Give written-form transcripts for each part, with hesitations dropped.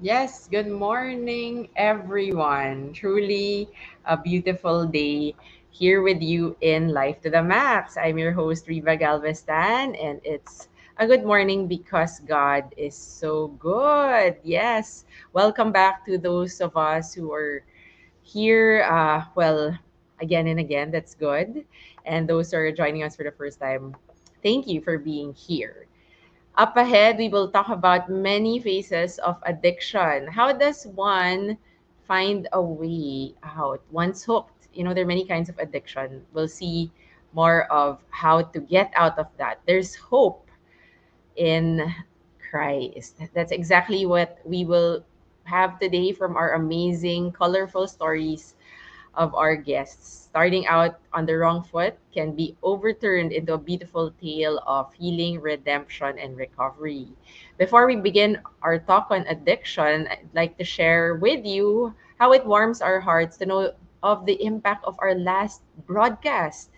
Yes, good morning, everyone. Truly a beautiful day here with you in Life to the Max. I'm your host, Riva Galvestan, and it's a good morning because God is so good. Yes, welcome back to those of us who are here, again and again. That's good. And those who are joining us for the first time, thank you for being here. Up ahead, we will talk about many phases of addiction. How does one find a way out once hooked? There are many kinds of addiction. We'll see more of how to get out of that. There's hope in Christ. That's exactly what we will have today from our amazing, colorful stories of our guests. Starting out on the wrong foot can be overturned into a beautiful tale of healing, redemption, and recovery. Before we begin our talk on addiction, I'd like to share with you how it warms our hearts to know of the impact of our last broadcast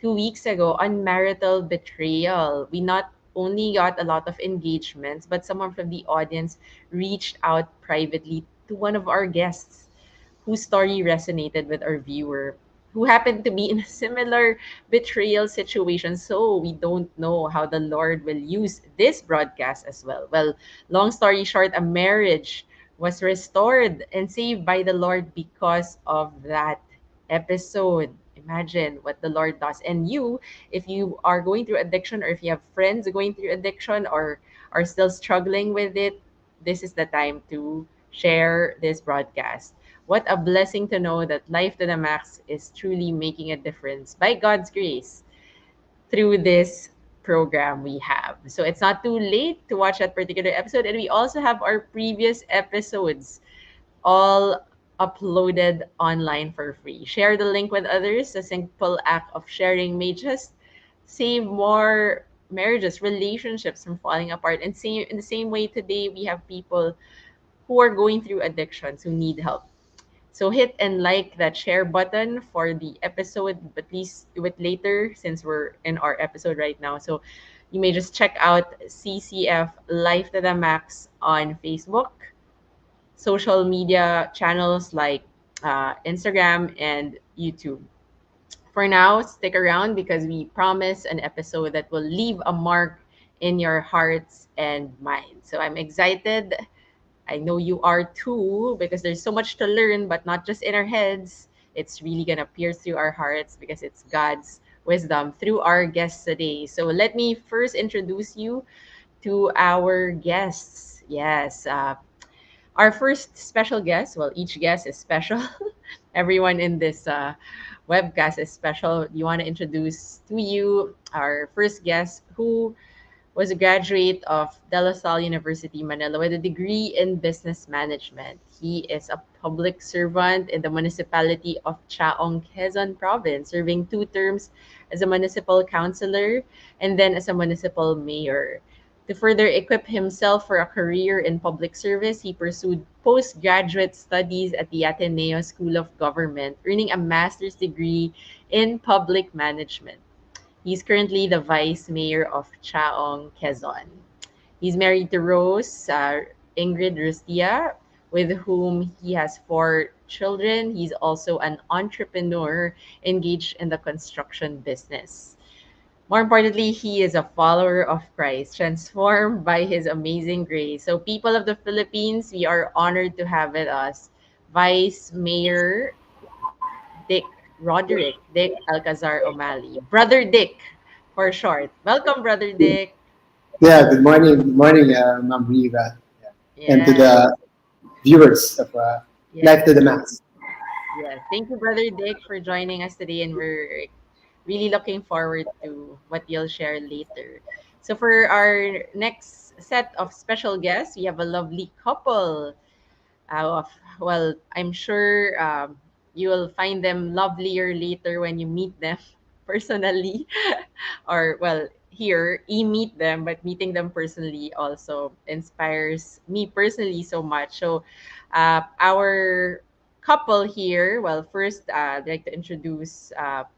2 weeks ago on marital betrayal. We not only got a lot of engagements, but someone from the audience reached out privately to one of our guests whose story resonated with our viewer who happened to be in a similar betrayal situation. So we don't know how the Lord will use this broadcast as well. Well, long story short, a marriage was restored and saved by the Lord because of that episode. Imagine what the Lord does. And you, if you are going through addiction, or if you have friends going through addiction, or are still struggling with it, this is the time to share this broadcast. What a blessing to know that Life to the Max is truly making a difference by God's grace through this program we have. So it's not too late to watch that particular episode. And we also have our previous episodes all uploaded online for free. Share the link with others. A simple act of sharing may just save more marriages, relationships from falling apart. And same in the same way, today we have people who are going through addictions who need help. So hit and like that share button for the episode, but please do it later since we're in our episode right now. So you may just check out CCF Life to the Max on Facebook, social media channels like Instagram and YouTube. For now, stick around because we promise an episode that will leave a mark in your hearts and minds. So I'm excited. I know you are too, because there's so much to learn, but not just in our heads. It's really going to pierce through our hearts because it's God's wisdom through our guests today. So let me first introduce you to our guests. Yes, our first special guest, well, each guest is special. Everyone in this webcast is special. You want to introduce to you our first guest who was a graduate of De La Salle University, Manila, with a degree in business management. He is a public servant in the municipality of Chaong, Quezon Province, serving 2 terms as a municipal councilor and then as a municipal mayor. To further equip himself for a career in public service, he pursued postgraduate studies at the Ateneo School of Government, earning a master's degree in public management. He's currently the vice mayor of Chaong, Quezon. He's married to Rose Ingrid Rustia, with whom he has 4 children. He's also an entrepreneur engaged in the construction business. More importantly, he is a follower of Christ, transformed by his amazing grace. So, people of the Philippines, we are honored to have with us Vice Mayor Dick Roderick, Dick Alcazar Umali. Brother Dick, for short. Welcome, Brother Dick. Yeah, good morning, Ma'am Riva, yeah. And to Yes, the viewers of yes, Life to the Max. yes. Thank you, Brother Dick, for joining us today, and we're really looking forward to what you'll share later. So, for our next set of special guests, we have a lovely couple. Of well, I'm sure you will find them lovelier later when you meet them personally, or well, here meet them, but meeting them personally also inspires me personally so much. So, our couple here. Well, first, I'd like to introduce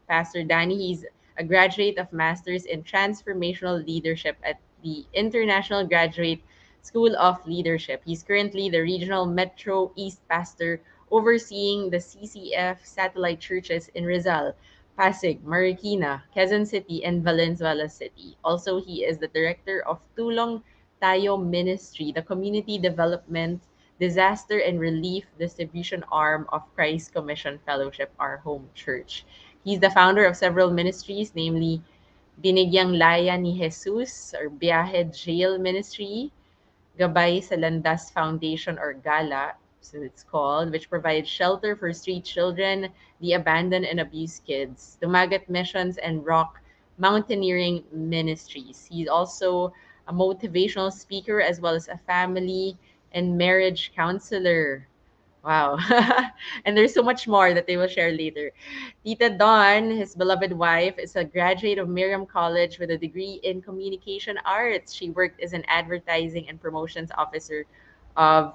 Pastor Danny. He's a graduate of Masters in Transformational Leadership at the International Graduate School of Leadership. He's currently the Regional Metro East Pastor overseeing the CCF satellite churches in Rizal, Pasig, Marikina, Quezon City, and Valenzuela City. Also, he is the director of Tulong Tayo Ministry, the community development, disaster, and relief distribution arm of Christ Commission Fellowship, our home church. He's the founder of several ministries, namely Binigyang Laya ni Jesus or Biyahe Jail Ministry, Gabay sa Landas Foundation or Gala, so it's called, which provides shelter for street children, the abandoned and abused kids, Dumagat Missions, and Rock Mountaineering Ministries. He's also a motivational speaker as well as a family and marriage counselor. Wow. And there's so much more that they will share later. Tita Dawn, his beloved wife, is a graduate of Miriam College with a degree in communication arts. She worked as an advertising and promotions officer of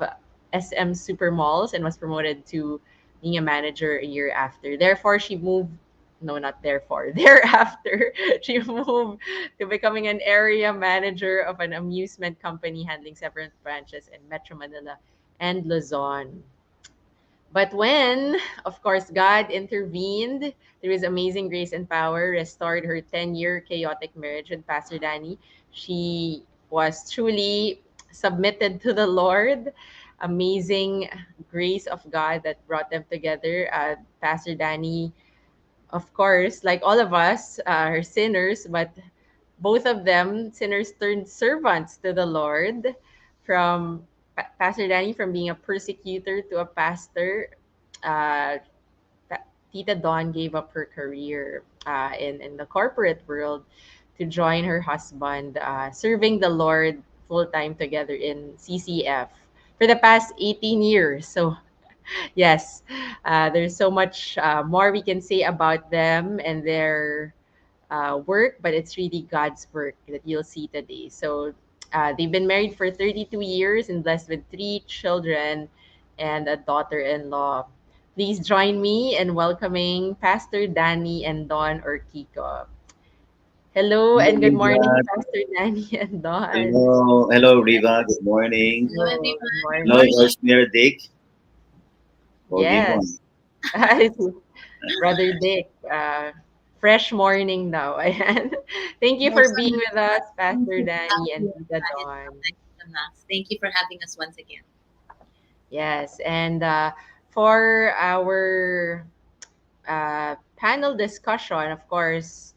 SM Supermalls and was promoted to being a manager a year after. Therefore, she moved, no, not therefore, thereafter, she moved to becoming an area manager of an amusement company handling several branches in Metro Manila and Luzon. But when, of course, God intervened through his amazing grace and power, restored her 10-year chaotic marriage with Pastor Danny, she was truly submitted to the Lord. Amazing grace of God that brought them together. Pastor Danny, of course, like all of us, are sinners, but both of them, sinners turned servants to the Lord. From Pastor Danny, from being a persecutor to a pastor, uh, Tita Dawn gave up her career in the corporate world to join her husband, serving the Lord full time together in CCF for the past 18 years. So, yes, there's so much more we can say about them and their work, but it's really God's work that you'll see today. So they've been married for 32 years and blessed with three children and a daughter in law. Please join me in welcoming Pastor Danny and Dawn Urquico. Hello Hello, and good morning, Riva. Pastor Danny and Dawn. Hello, Riva. Good morning. Hello, Hello, good everyone. Good Hello, morning. morning. Engineer Dick. Pogi mo. Yes, Brother Dick. Fresh morning now. Ayan. Thank you for Most being with us, thank Pastor you Danny and for Tita having Dawn. the Max. Thank you for having us once again. Yes, and for our panel discussion, of course,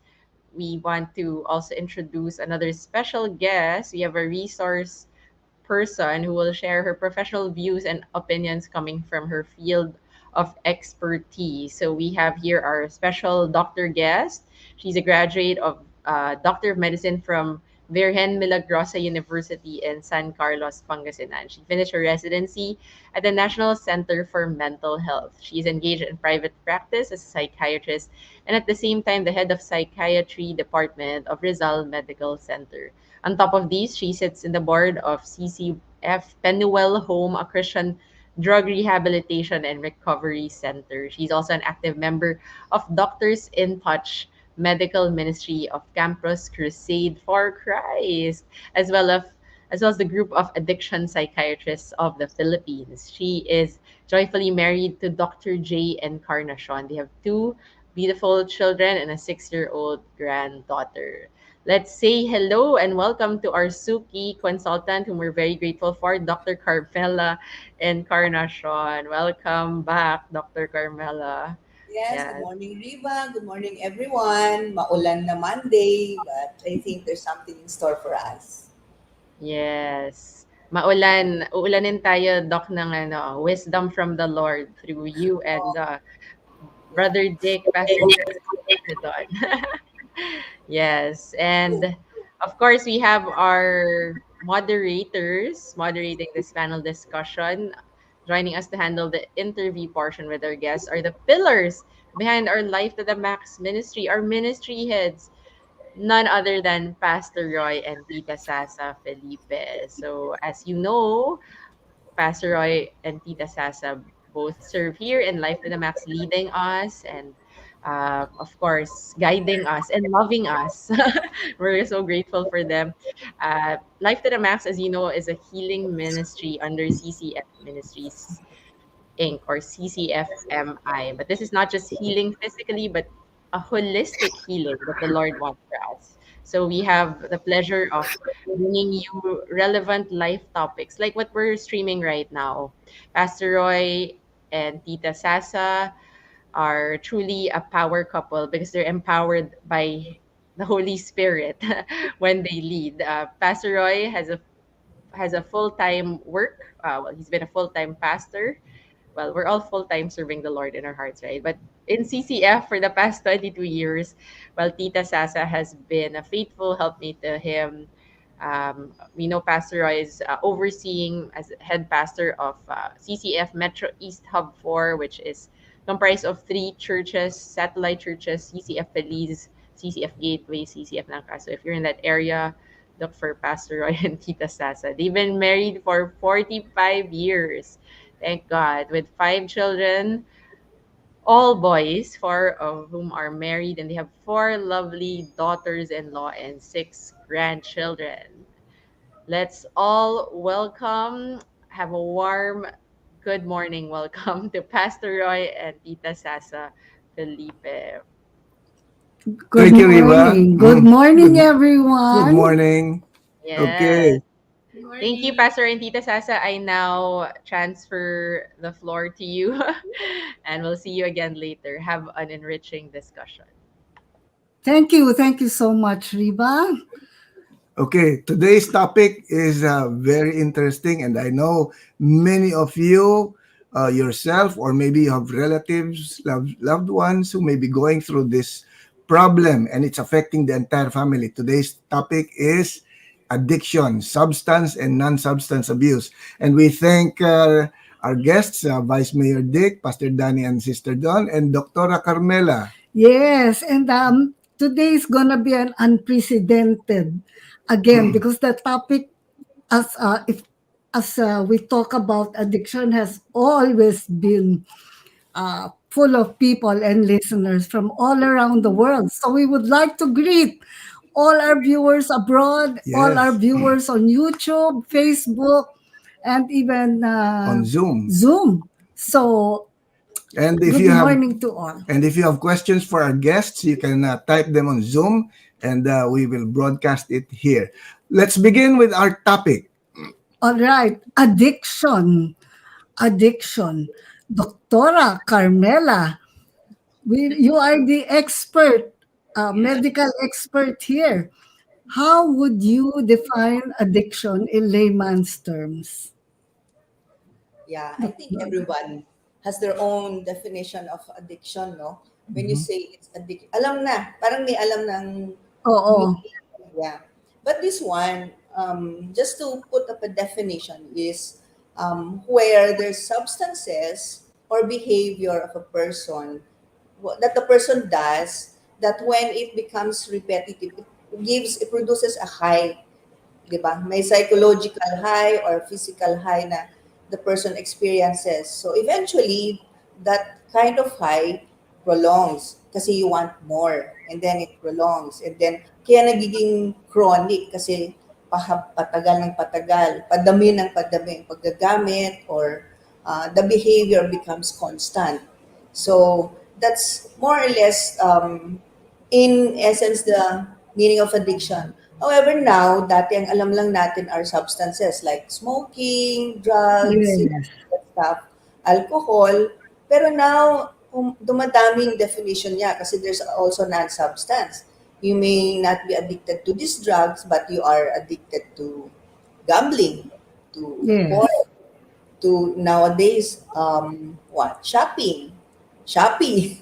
we want to also introduce another special guest. We have a resource person who will share her professional views and opinions coming from her field of expertise. So we have here our special doctor guest. She's a graduate of Doctor of Medicine from Virgen Milagrosa University in San Carlos, Pangasinan. She finished her residency at the National Center for Mental Health. She's engaged in private practice as a psychiatrist and at the same time the head of psychiatry department of Rizal Medical Center. On top of these, she sits in the board of CCF Penuel Home, a Christian drug rehabilitation and recovery center. She's also an active member of Doctors in Touch Medical Ministry of Campus Crusade for Christ, as well as the group of addiction psychiatrists of the Philippines. She is joyfully married to Dr. J. Encarnacion. They have two beautiful children and a 6-year-old granddaughter. Let's say hello and welcome to our Suki consultant, whom we're very grateful for, Dr. Carmela Encarnacion. Welcome back, Dr. Carmela. Yes, good Yes, morning, Riva. Good morning, everyone. Maulan na Monday, but I think there's something in store for us. yes. Maulan, uulanin tayo, Doc, ng ano, wisdom from the Lord through you and Oh, yeah. Brother Dick, Pastor Dick, and Don. Yes, and of course, we have our moderators moderating this panel discussion. Joining us to handle the interview portion with our guests are the pillars behind our Life to the Max ministry, our ministry heads, none other than Pastor Roy and Tita Sasa Felipe. So, as you know, Pastor Roy and Tita Sasa both serve here in Life to the Max, leading us and of course, guiding us and loving us. We're so grateful for them. Life to the Max, as you know, is a healing ministry under CCF Ministries Inc. or CCFMI. But this is not just healing physically, but a holistic healing that the Lord wants for us. So we have the pleasure of bringing you relevant life topics like what we're streaming right now. Pastor Roy and Tita Sasa are truly a power couple because they're empowered by the Holy Spirit when they lead. Pastor Roy has a full time work. Well, he's been a full time pastor. Well, we're all full time serving the Lord in our hearts, right? But in CCF for the past 22 years, well, Tita Sasa has been a faithful helpmate to him. We know Pastor Roy is overseeing as head pastor of CCF Metro East Hub 4, which is comprised of three churches, satellite churches: CCF Feliz, CCF Gateway, CCF Langka. So if you're in that area, look for Pastor Roy and Tita Sasa. They've been married for 45 years. Thank God, with five children, all boys, four of whom are married, and they have four lovely daughters-in-law and six grandchildren. Let's all welcome, have a warm good morning welcome to Pastor Roy and Tita Sasa Felipe. Good Thank you, Riva. morning. Good morning, Good everyone. morning. Yes. Okay. Good Thank you, morning. Pastor and Tita Sasa. I now transfer the floor to you, and we'll see you again later. Have an enriching discussion. Thank you. Thank you so much, Riba. Okay, today's topic is very interesting, and I know many of you, yourself, or maybe you have relatives, loved ones who may be going through this problem, and it's affecting the entire family. Today's topic is addiction, substance and non-substance abuse, and we thank our guests, Vice Mayor Dick, Pastor Danny and Sister Dawn, and Dr. Carmela. Yes, and today is gonna be an unprecedented again because the topic, as if as we talk about addiction, has always been full of people and listeners from all around the world. So we would like to greet all our viewers abroad, all our Yes, viewers on YouTube, Facebook, and even on Zoom. Zoom. So And if good you have morning to all. And if you have questions for our guests, you can type them on Zoom and we will broadcast it here. Let's begin with our topic. All right, addiction. Addiction. Doctora Carmela, you are the expert, Yeah. medical expert here. How would you define addiction in layman's terms? Yeah, I think Doctor. everyone has their own definition of addiction, no? When you Mhm. say it's addiction, alam na, parang may alam ng Oo. meaning. Yeah. But this one, just to put up a definition, is where there's substances or behavior of a person that the person does that when it becomes repetitive, it produces a high, 'di ba? May psychological high or physical high na the person experiences. So eventually, that kind of high prolongs kasi you want more and then it prolongs and then kaya nagiging chronic kasi patagal ng patagal, padami ng padami ang paggagamit or the behavior becomes constant. So that's more or less in essence the meaning of addiction. However, now, dati ang alam lang natin are substances like smoking, drugs, Yes. that stuff, alcohol. Pero now, dumadami yung definition niya kasi there's also non-substance. You may not be addicted to these drugs, but you are addicted to gambling, to Yes. porn, to nowadays, what? Shopping, Shopee,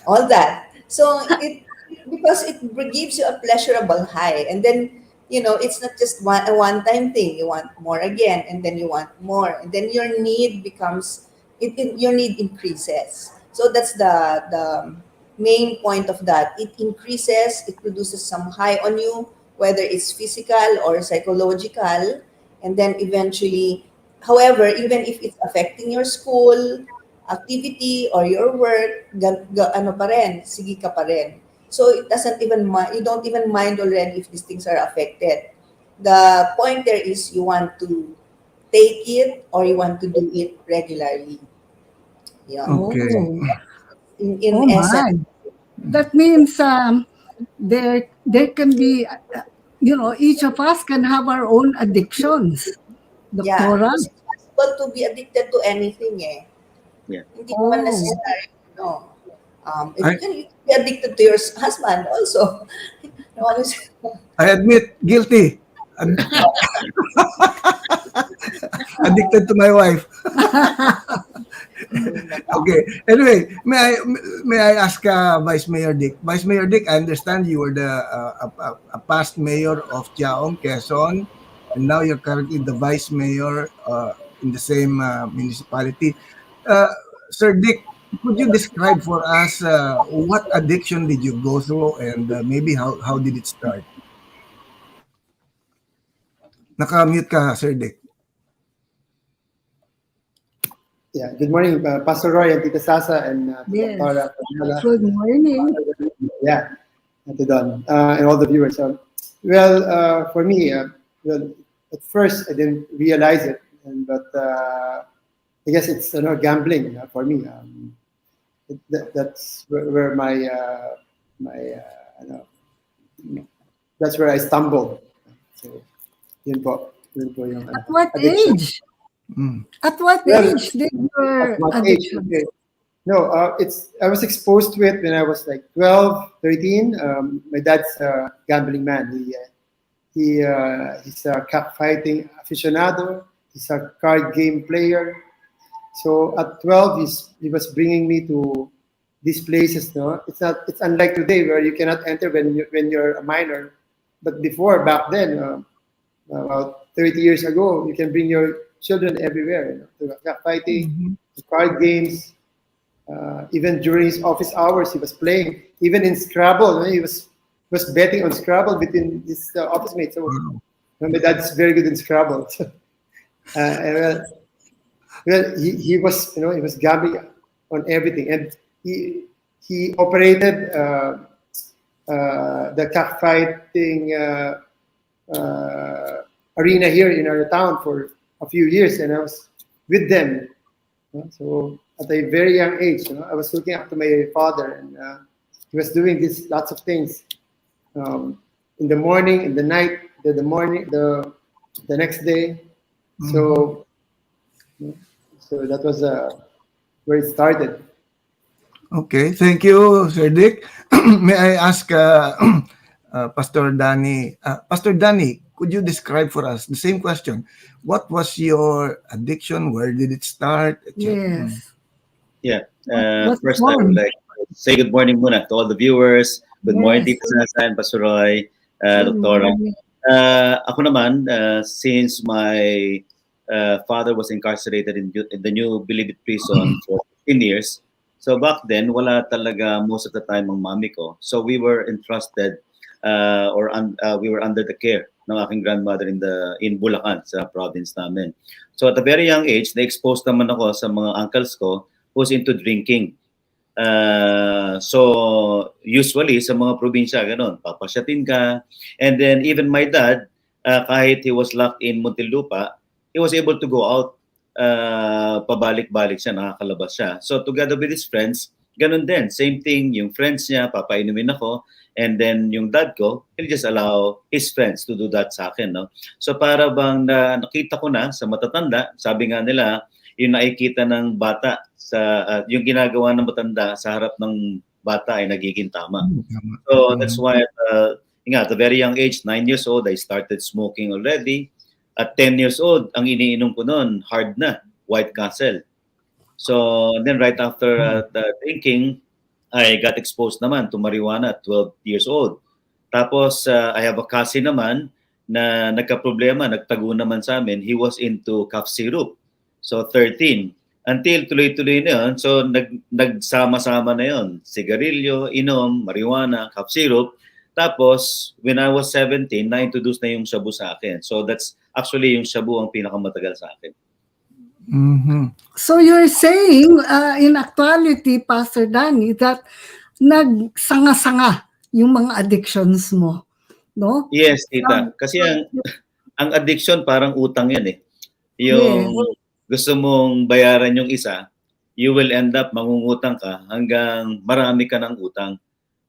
all that. So it because it gives you a pleasurable high, and then it's not just a one time thing. You want more again, and then you want more, and then your need becomes your need increases. So that's the main point of that. It increases. It produces some high on you, whether it's physical or psychological, and then eventually, however, even if it's affecting your school, activity or your work, ano pa rin, sige ka pa rin. So it doesn't even you don't even mind already if these things are affected. The point there is you want to take it or you want to do it regularly. Yeah. Okay. Oh, In oh essence, my. That means there can be, each of us can have our own addictions. yeah, Doctora? because it's possible to be addicted to anything eh. Yeah. Hindi naman Oh, necessary, no. If I, you can be addicted to your husband also. No, always, I admit, guilty. Ad- Addicted to my wife. Okay. Anyway, may I ask Vice Mayor Dick? Vice Mayor Dick, I understand you were the a past mayor of Chaong, Quezon, and now you're currently the vice mayor in the same municipality. Uh, Sir Dick, could you describe for us what addiction did you go through and maybe how did it start? Naka-mute ka, Sir Dick. Yeah, good morning, Pastor Roy and Tita Sasa and yes. Dr. Carmela. Good morning. Yeah, and to Don and all the viewers. For me, well, at first I didn't realize it, but I guess it's gambling for me. That's where that's where I stumbled. So, yun po yung At what addiction. age? Mm. At what Well, age did At your what age? addiction? Okay. No, I was exposed to it when I was like 12, 13. My dad's a gambling man. He's a cockfighting aficionado. He's a card game player. So at 12, he was bringing me to these places. No, it's unlike today where you cannot enter when you're a minor. But before, back then, about 30 years ago, you can bring your children everywhere, to cockfighting, to card games. Even during his office hours, he was playing. Even in Scrabble, he was betting on Scrabble between his office mates. So my dad's very good in Scrabble. And, he was he was gambling on everything, and he operated the cockfighting arena here in our town for a few years, and I was with them. So at a very young age, I was looking up to my father, and he was doing lots of things in the morning, in the night, the morning, the next day. So that was where it started. Okay, thank you, Sir Dick. May I ask Pastor Danny? Pastor Danny, could you describe for us the same question? What was your addiction? Where did it start? Yes. Yeah. What First, I would form? like to say good morning muna to all the viewers. Good morning, Yes. Tita Sasa and Pastor Roy, Good Doktora. morning. Ako naman, since my father was incarcerated in the New Bilibid prison for 15 years, so back then, wala talaga most of the time ang mami ko. So we were entrusted we were under the care ng aking grandmother in Bulacan, sa province namin. So at a very young age, na-expose naman ako sa mga uncles ko who's into drinking. So usually sa mga probinsya ganun, papasyatin ka. And then even my dad, kahit he was locked in Muntinlupa, he was able to go out. Pabalik-balik siya, nakakalabas siya. So together with his friends, ganun din, same thing, yung friends niya, papainumin ako, and then yung dad ko, he'll just allow his friends to do that sa akin, no? So para bang nakita ko na sa matatanda, sabi nga nila, yung nakikita ng bata yung ginagawa ng matanda sa harap ng bata ay nagiging tama. So that's why at a very young age, 9 years old, I started smoking already. At 10 years old, ang iniinom ko noon, hard na, White Castle. So then right after the drinking, I got exposed naman to marijuana at 12 years old. Tapos I have a cousin naman na nagka-problema, nagtago naman sa amin. He was into cough syrup. So 13. Until tuloy-tuloy na yun. So nagsama-sama na yun. Sigarilyo, inom, marijuana, cough syrup. Tapos when I was 17, na-introduce na yung shabu sa akin. So that's actually yung shabu ang pinakamatagal sa akin. Mhm. So you're saying, in actuality, Pastor Danny, that nagsanga-sanga yung mga addictions mo, no? Yes, tita. Kasi ang addiction parang utang 'yan eh. Yes, Yung gusto mong bayaran yung isa, you will end up mangungutang ka hanggang marami ka ng utang.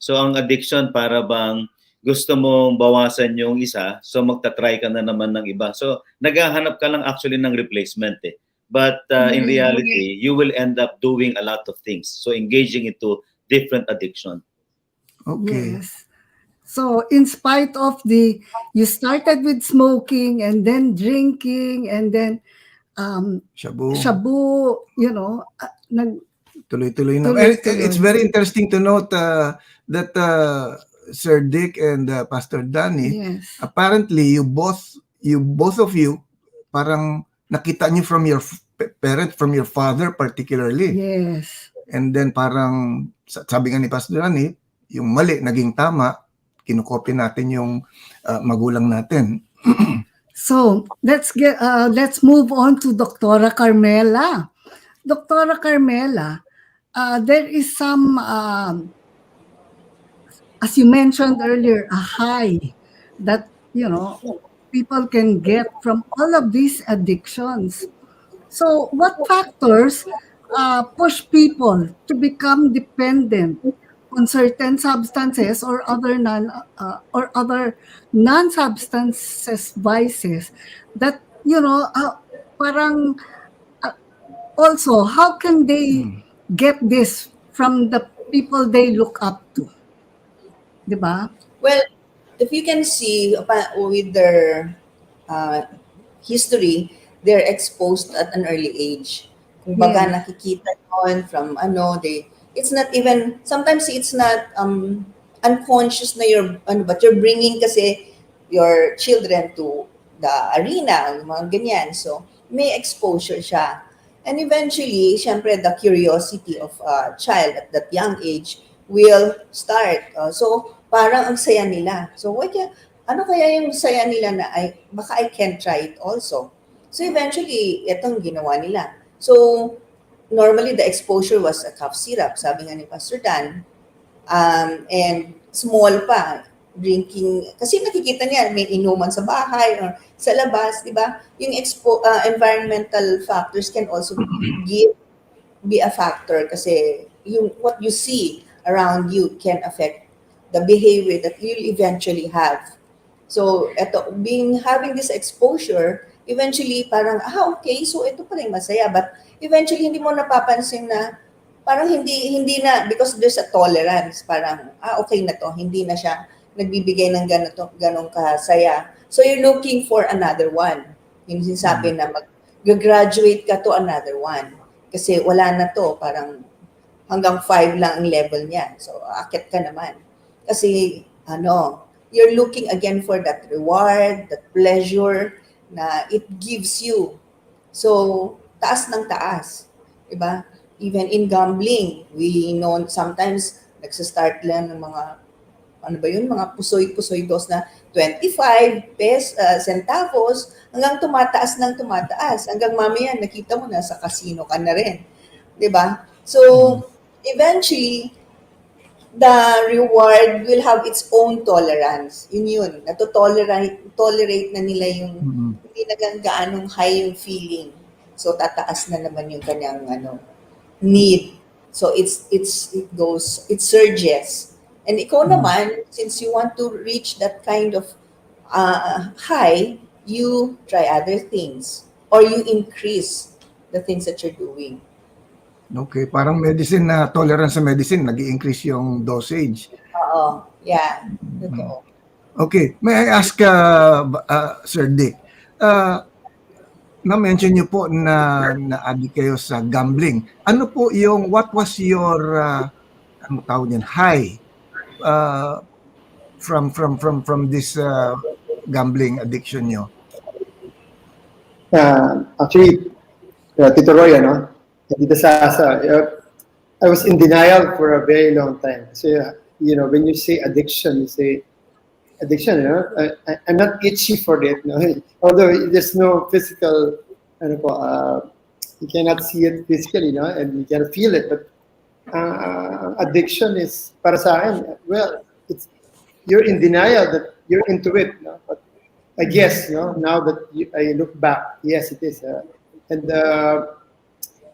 So ang addiction para bang gusto mong bawasan yung isa, so magta-try ka na naman ng iba. So naghahanap ka lang actually ng replacement eh. But in reality, you will end up doing a lot of things. So engaging into different addiction. Okay. yes. So in spite of you started with smoking and then drinking and then Shabu. shabu, Tuloy-tuloy na. And tuloy-tuloy. it's very interesting to note that Sir Dick and Pastor Danny, Yes. apparently both of you, parang nakita niyo from your parent, from your father particularly. Yes. And then parang, sabi nga ni Pastor Danny, yung mali naging tama, kinukopy natin yung magulang natin. So let's move on to Dr. Carmela. Dr. Carmela, there is some, as you mentioned earlier, a high that people can get from all of these addictions. So, what factors push people to become dependent on certain substances or other non-substances vices that parang also how can they get this from the people they look up to, diba? Well, if you can see with their history, they're exposed at an early age. Kumbaga, Yes. nakikita yon from it's not even, sometimes it's not unconscious na but you're bringing kasi your children to the arena, mga ganyan. So, may exposure siya. And eventually, syempre, the curiosity of a child at that young age will start. So, parang ang saya nila. So, ano kaya yung saya nila na, baka I can try it also. So, eventually, itong ginawa nila. So, normally, the exposure was a cough syrup, sabi nga ni Pastor Dan. And small pa, drinking, kasi nakikita niya, may inuman sa bahay or sa labas, di ba? Yung environmental factors can also be a factor kasi what you see around you can affect the behavior that you'll eventually have. So, having this exposure, eventually parang, okay, so ito pa rin masaya. But eventually, hindi mo napapansin na parang hindi na, because there's a tolerance, parang, okay na to, hindi na siya nagbibigay ng ganong kasaya. So, you're looking for another one. Yung sinasabi na mag-graduate ka to another one. Kasi wala na to, parang hanggang 5 lang ang level niya. So, akit ka naman. Kasi, you're looking again for that reward, that pleasure na it gives you. So, taas ng taas. Diba? Even in gambling, we know sometimes nagsastart lang ng mga, mga pusoy-pusoy dos na 25 centavos hanggang tumataas ng tumataas. Hanggang mamaya, nakita mo na sa casino ka na rin. Diba? So, eventually, the reward will have its own tolerance. Yun. Tolerate na nila yung hindi na gaanong high yung feeling. So, tataas na naman yung kanyang need. So, it surges. And ikaw naman, since you want to reach that kind of high, you try other things or you increase the things that you're doing. Okay, parang medicine na tolerance sa medicine, nag-i-increase yung dosage. Oo, yeah. Totoo. Okay, may I ask Sir Dick, na-mention niyo po na na-addict kayo sa gambling. Ano po what was your ano tawag niyan, high from this gambling addiction niyo? Actually, Tito Roy, dito I was in denial for a very long time. So, when you say addiction, you say addiction, I'm not itchy for it. Although there's no physical, You cannot see it physically, and you can feel it. But addiction is, para sa akin, well, you're in denial that you're into it. But I guess, now that I look back, yes, it is. And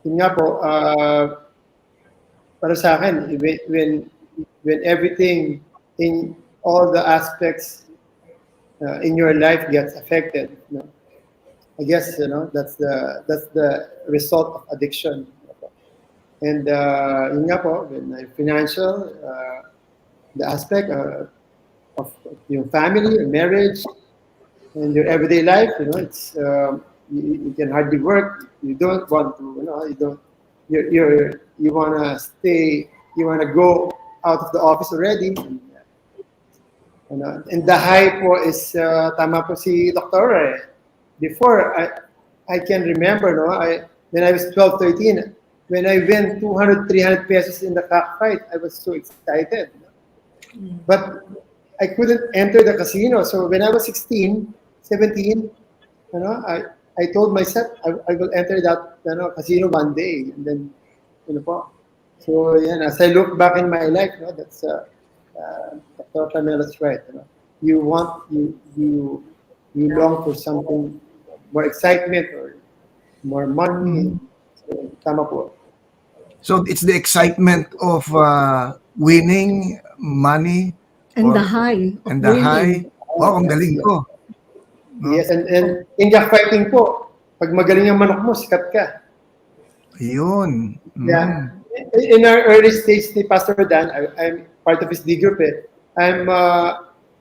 yun nga po, para sa akin, when everything in all the aspects in your life gets affected, I guess that's the result of addiction. And yun nga po, when financial, the aspect of your family, marriage, and your everyday life, it's you can hardly work. You don't want to, you wanna stay, you wanna go out of the office already. And the high po is tama po si Dr. Before I can remember, when I was 12, 13, when I win 200, 300 pesos in the cockfight, I was so excited. But I couldn't enter the casino. So when I was 16, 17, I told myself I will enter that casino one day. And then, po. So yeah, as I look back in my life, that's Dr. Carmela's right. You long for something more excitement or more money. So, tama po. So it's the excitement of winning money And the high of and the winning. high. Wow, ang galing ko. Yes, and in fighting po, pag magaling ang manok mo, sikat ka. Ayun. Yeah. In our early stage ni Pastor Dan, I'm part of his D group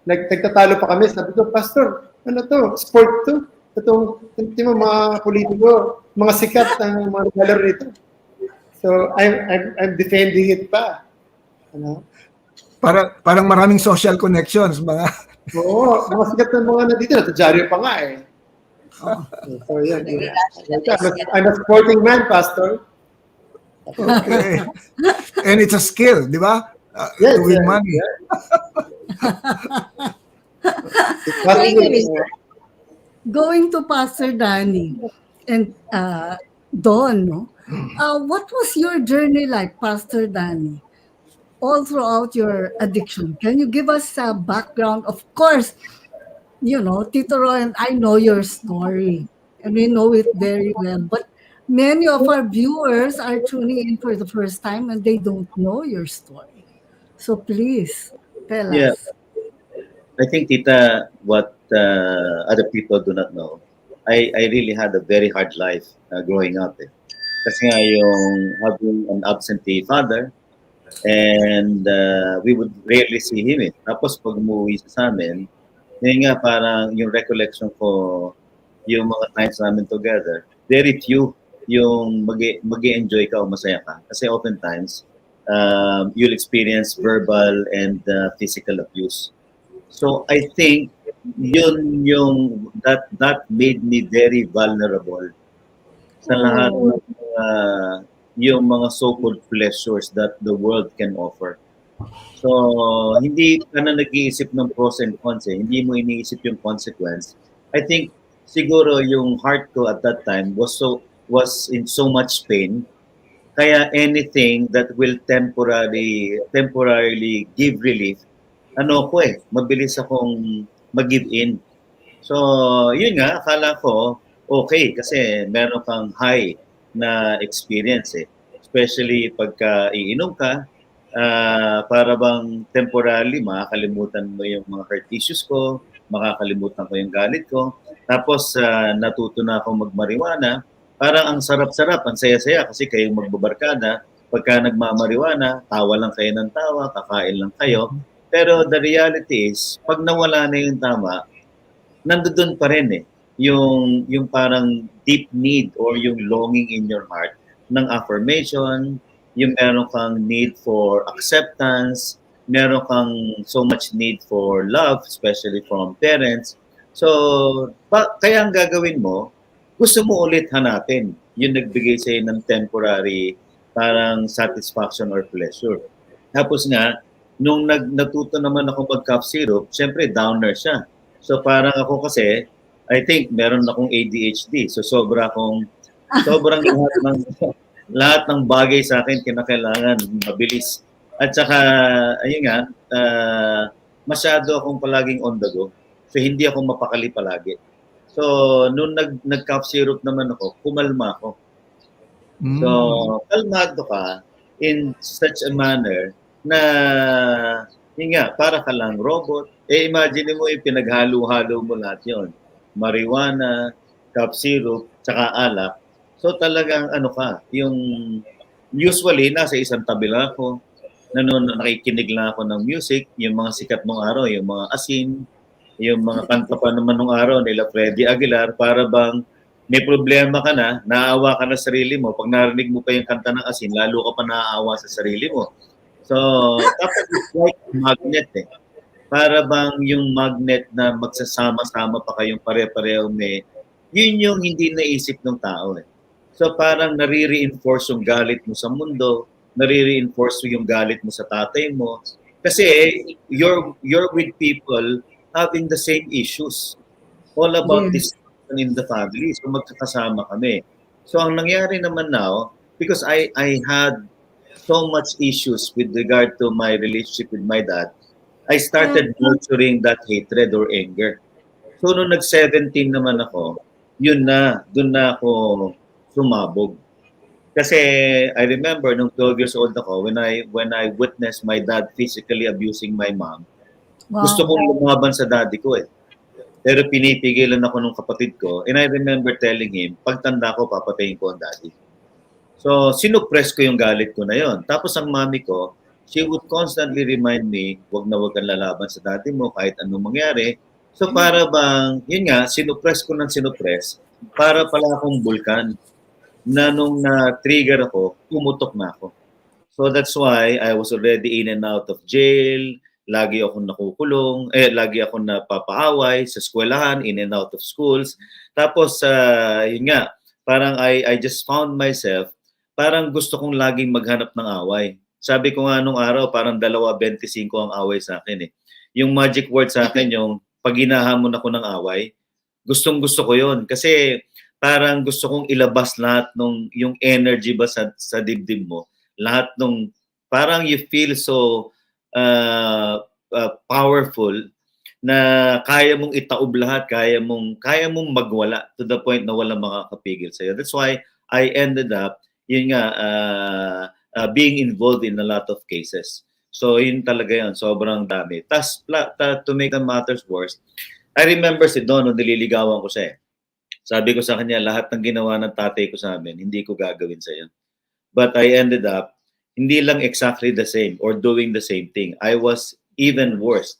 nagtatalo pa kami. Sabi ko, Pastor, ano to? Sport to? Itong mga politiko, mga sikat ng mga laro rito. So I'm defending it pa. Parang maraming social connections, mga. Oo, mga sikat ng mga nandito. Natadyaryo pa nga eh. So yeah. I'm a sporting man, Pastor. Okay. And it's a skill, di ba? Yes, to win money. Yes. Going to Pastor Danny and Dawn, what was your journey like, Pastor Danny, all throughout your addiction? Can you give us a background? Of course, Tito Roy and I know your story, and we know it very well. But many of our viewers are tuning in for the first time, and they don't know your story. So please tell Yeah. us. I think, Tita, what other people do not know, I really had a very hard life growing up. Kasi nga yung having an absentee father, and we would rarely see him. Tapos pag umuwi siya sa amin, yun nga parang yung recollection ko, yung mga times namin together, very few yung mag-enjoy ka o masaya ka. Kasi oftentimes, you'll experience verbal and physical abuse. So I think yun yung that made me very vulnerable sa lahat ng yung mga so-called pleasures that the world can offer. So hindi ka na nag-iisip ng pros and cons hindi mo iniisip yung consequence. I think siguro yung heart ko at that time was in so much pain. Kaya anything that will temporarily give relief, mabilis akong mag-give in. So, yun nga, akala ko, okay, kasi meron kang high na experience Especially pagka iinom ka, para bang temporarily makakalimutan mo yung mga heart issues ko, makakalimutan ko yung galit ko. Tapos, natuto na akong magmariwana. Parang ang sarap-sarap, ang saya-saya kasi kayong magbabarkada. Pagka nagmamariwana, tawa lang kayo ng tawa, kakain lang kayo. Pero the reality is, pag nawala na yung tama, nandoon pa rin yung parang deep need or yung longing in your heart ng affirmation, yung meron kang need for acceptance, meron kang so much need for love, especially from parents. So, kaya ang gagawin mo, gusto mo ulit hanapin yung nagbigay sa'yo ng temporary parang satisfaction or pleasure. Tapos nga, nung natuto naman ako mag-cough syrup, syempre downer siya. So parang ako kasi, I think meron akong ADHD. So sobra akong Sobrang lahat ng bagay sa akin kinakailangan mabilis. At saka, ayun nga, masyado akong palaging on the go. So, hindi ako mapakali palagi. So, nung nag-cough syrup naman ako, kumalma ako. So, kalmado ka in such a manner na, yun nga, para ka lang robot. Imagine mo yung pinaghalo-halo mo lahat yun. Marijuana, cough syrup, tsaka alak. So talagang ano ka, yung usually nasa isang tabi lang ako, nakikinig lang ako ng music, yung mga sikat nung araw, yung mga Asin, yung mga kanta pa naman nung araw nila Freddie Aguilar, para bang may problema ka na, naawa ka na sa sarili mo, pag narinig mo pa yung kanta ng Asin, lalo ka pa naaawa sa sarili mo. So, tapos it's like magnet eh. Para bang yung magnet na magsasama-sama pa kayong pare-pareho yun yung hindi naisip ng tao eh. So parang nare-reinforce yung galit mo sa mundo, nare-reinforce yung galit mo sa tatay mo. Kasi you're with people having the same issues. All about Yes. dysfunction in the family. So magkakasama kami. So ang nangyari naman now, because I had so much issues with regard to my relationship with my dad, I started nurturing that hatred or anger. So nung nag-17 naman ako, doon na ako sumabog. Kasi I remember nung 12 years old ako, when I witnessed my dad physically abusing my mom, gusto Wow. kong lumaban sa daddy ko eh. Pero pinipigilan ako ng kapatid ko. And I remember telling him, pagtanda ko, papatayin ko ang daddy. So, sinuppress ko yung galit ko na yon. Tapos ang mami ko, she would constantly remind me, wag na wag kang lalaban sa daddy mo kahit anong mangyari. So, para bang, yun nga, sinuppress ko ng sinuppress, para pala akong bulkan na nung na-trigger ako, pumutok na ako. So that's why I was already in and out of jail, lagi akong nakukulong, lagi akong napapaaway sa eskwelahan, in and out of schools. Tapos, yun nga, parang I just found myself, parang gusto kong laging maghanap ng away. Sabi ko nga nung araw, parang 2.25 ang away sa akin eh. Yung magic word sa akin, yung pag hinahamon ako ng away, gustong-gusto ko yon. Kasi parang gusto kong ilabas lahat ng yung energy ba sa dibdib mo. Lahat nung parang you feel so powerful na kaya mong itaob lahat, kaya mong magwala to the point na walang makakapigil sa'yo. That's why I ended up, yun nga, being involved in a lot of cases. So yun talaga yun, sobrang dami. Tas, to make the matters worse, I remember si Don, nung nililigawan ko siya eh. Sabi ko sa kanya, lahat ng ginawa ng tatay ko sa amin, hindi ko gagawin sa iyo. But I ended up, hindi lang exactly the same or doing the same thing. I was even worse.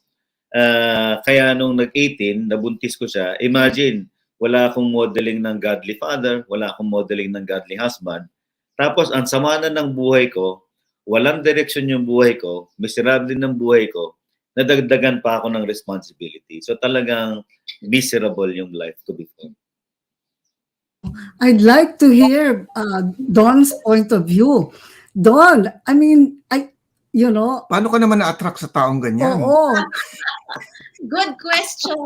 Kaya nung nag-18, nabuntis ko siya, imagine, wala akong modeling ng godly father, wala akong modeling ng godly husband. Tapos, ang sama na ng buhay ko, walang direksyon yung buhay ko, miserable ng buhay ko, nadagdagan pa ako ng responsibility. So talagang miserable yung life ko before. I'd like to hear Don's point of view. Don, I mean, Paano ka naman na-attract sa taong ganyan? oo. Good question.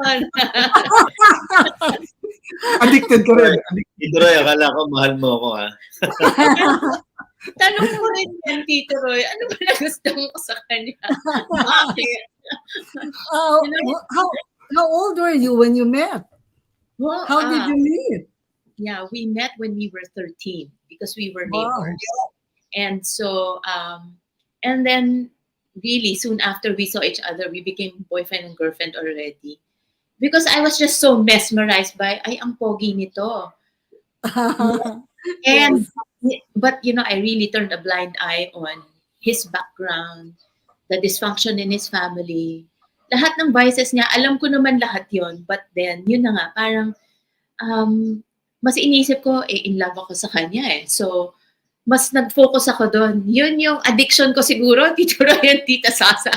Addicted ka rin. Tito Roy, akala ko mahal mo ako ha. Tanong mo rin yan, Tito Roy. Ano ba nagustuhan ko sa kanya? Bakit? How old were you when you met? Well, How did you meet? Yeah, we met when we were 13 because we were neighbors. Wow. And so, and then really soon after we saw each other, we became boyfriend and girlfriend already. Because I was just so mesmerized by, ay, ang pogi nito. And, but I really turned a blind eye on his background, the dysfunction in his family. Lahat ng vices niya, alam ko naman lahat yon. But then, yun na nga, parang, mas inisip ko, in love ako sa kanya eh. So, mas nag-focus ako doon. Yun yung addiction ko siguro, Tito Roy and Tita Sasa.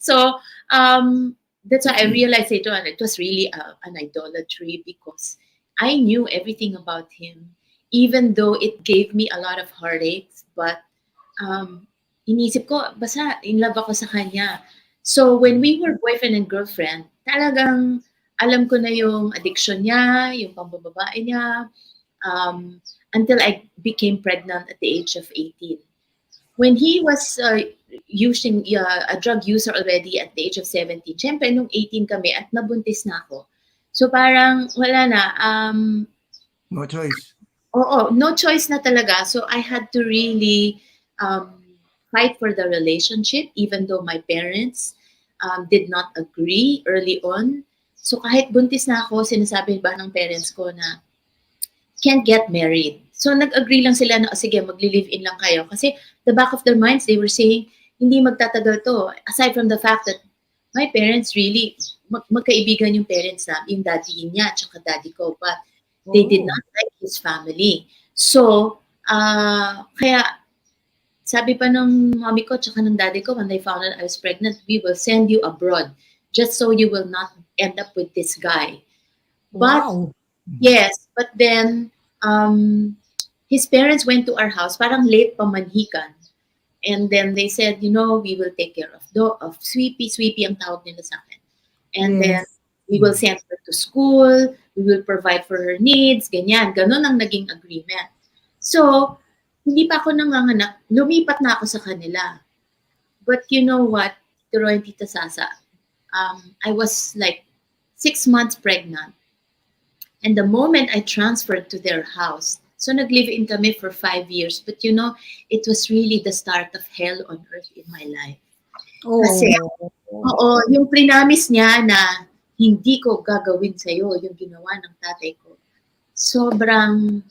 So, that's why I realized later on, it was really an idolatry because I knew everything about him, even though it gave me a lot of heartaches. But, inisip ko, basta in love ako sa kanya. So, when we were boyfriend and girlfriend, talagang alam ko na yung addiction niya, yung pambababae niya, until I became pregnant at the age of 18. When he was using a drug user already at the age of 17, syempre nung 18 kami at nabuntis na ako. So parang wala na, No choice. oo, no choice na talaga. So I had to really fight for the relationship even though my parents did not agree early on. So kahit buntis na ako, sinasabi ba ng parents ko na can't get married. So nag-agree lang sila na, sige, magli-live-in lang kayo. Kasi the back of their minds, they were saying, hindi magtatagal to. Aside from the fact that my parents really, magkaibigan yung parents na, yung daddy niya, tsaka daddy ko. But they did not like his family. So, kaya sabi pa ng mommy ko tsaka ng daddy ko when they found out I was pregnant, we will send you abroad just so you will not end up with this guy. But, Wow. yes, but then, his parents went to our house, parang late pamanhikan. And then they said, we will take care of Sweepy. Sweepy ang tawag nila sa akin. And then, we will send her to school, we will provide for her needs, ganyan. Ganon ang naging agreement. So, hindi pa ako nanganganak, lumipat na ako sa kanila. But you know what, Tito and Tita Sasa, I was like 6 months pregnant. And the moment I transferred to their house, so nag-live-in kami for 5 years. But it was really the start of hell on earth in my life. Kasi, yung prinamis niya na hindi ko gagawin sa'yo yung ginawa ng tatay ko. Sobrang,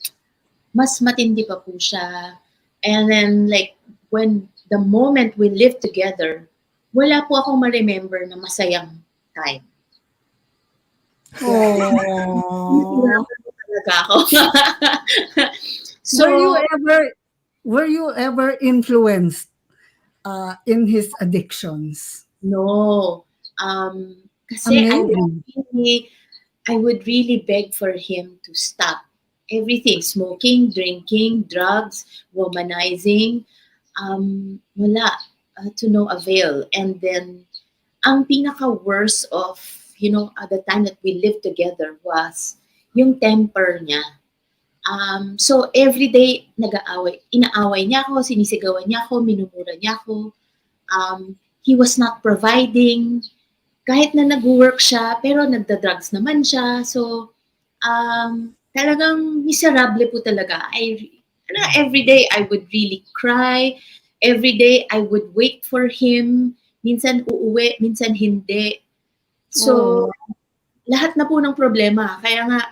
mas matindi pa po siya. And then, like, when the moment we lived together, wala po akong ma-remember na masayang time. Oh. Talaga ako. So, were you ever influenced in his addictions? No. Kasi Amazing. I would really beg for him to stop everything. Smoking, drinking, drugs, womanizing. Wala. To no avail. And then, ang pinaka-worst of, at the time that we lived together was yung temper niya. So, every day, inaaway niya ako, sinisigawan niya ako, minumura niya ako. He was not providing. Kahit na nag-work siya, pero nagda-drugs naman siya. So, talagang miserable po talaga. Every day, I would really cry. Every day, I would wait for him. Minsan uuwi, minsan hindi. So, lahat na po ng problema. Kaya nga,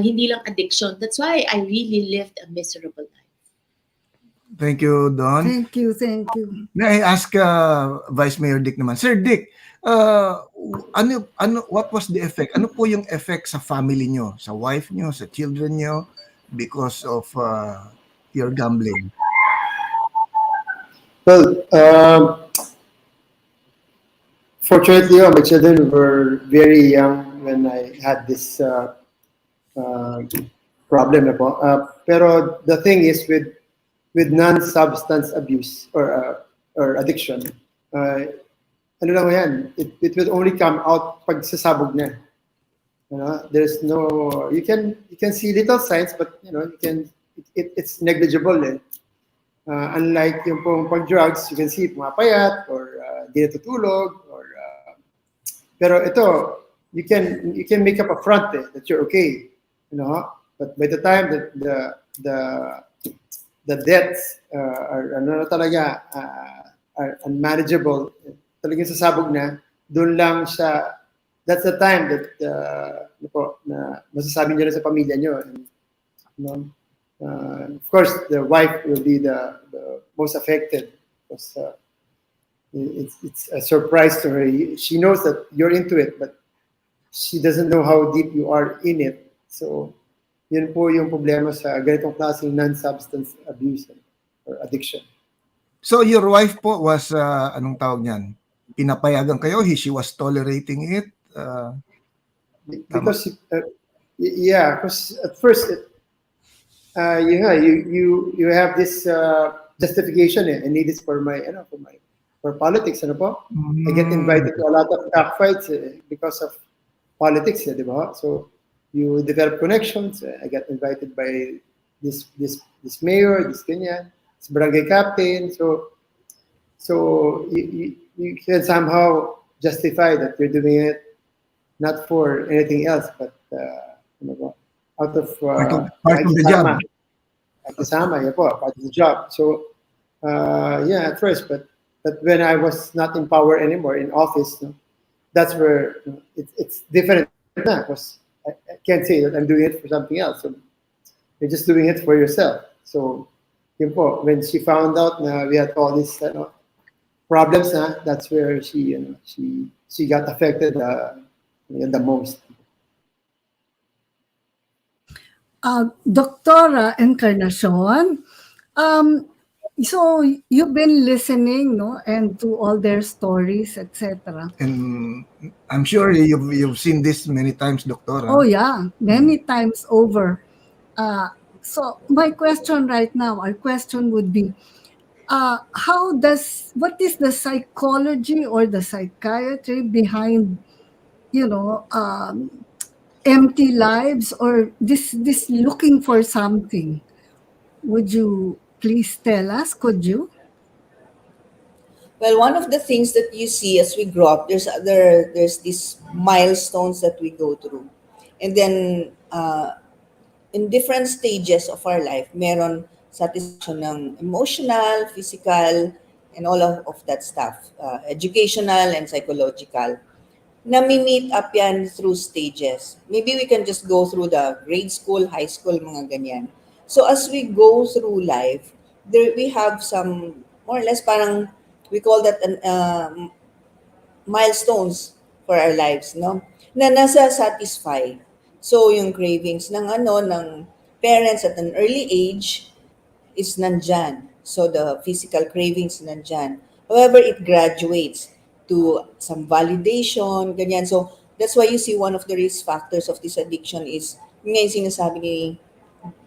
hindi lang addiction. That's why I really lived a miserable life. Thank you, Don. Thank you. May I ask Vice Mayor Dick naman. Sir Dick, what was the effect? Ano po yung effect sa family nyo, sa wife nyo, sa children nyo because of your gambling? Well, fortunately, my children were very young when I had this problem. Pero the thing is with non-substance abuse or addiction, ano lang yan, it will only come out pag sasabog na. There's no, you can see little signs, but it's negligible. Unlike yung pag drugs, you can see pumapayat or di natutulog or pero ito, you can make up a front that you're okay, but by the time that the debts are unmanageable, talagang sasabog na, doon lang siya, that's the time that na masasabi niyo sa pamilya niyo. Of course, the wife will be the most affected because it's a surprise to her. She knows that you're into it, but she doesn't know how deep you are in it. So, yun po yung problema sa ganitong klaseng non-substance abuse or addiction. So, your wife po was, anong tawag niyan? Pinapayagan kayo? She was tolerating it? Because, because at first, you have this justification. I need this for for politics. I get invited to a lot of cockfights because of politics, di ba? So you develop connections. I got invited by this mayor, this Kenya, this barangay captain. So you can somehow justify that you're doing it not for anything else, but out of Part of the job. pakisama, yeah po, part of the job. So yeah, at first, but when I was not in power anymore in office, no, that's where it's different now because I can't say that I'm doing it for something else. So you're just doing it for yourself. So yun po, when she found out na we had all these problems, na, that's where she got affected the most. Doctora Encarnacion, um, so you've been listening, no, and to all their stories, etc. And I'm sure you've seen this many times, Doctor. Oh yeah, many times over. So my question right now, our question would be, what is the psychology or the psychiatry behind, you know, empty lives or this looking for something? Would you please tell us? Could you? Well, one of the things that you see as we grow up, there's these milestones that we go through, and then in different stages of our life, meron satisfaction ng emotional, physical, and all of that stuff, educational and psychological. Nami-meet up yan through stages. Maybe we can just go through the grade school, high school, mga ganyan. So as we go through life, there we have some more or less parang we call that an milestones for our lives, no? Na nasa satisfy. So yung cravings ng ng parents at an early age is nandyan. So the physical cravings nandyan. However, it graduates to some validation, ganyan. So that's why you see one of the risk factors of this addiction is yung sinasabi ni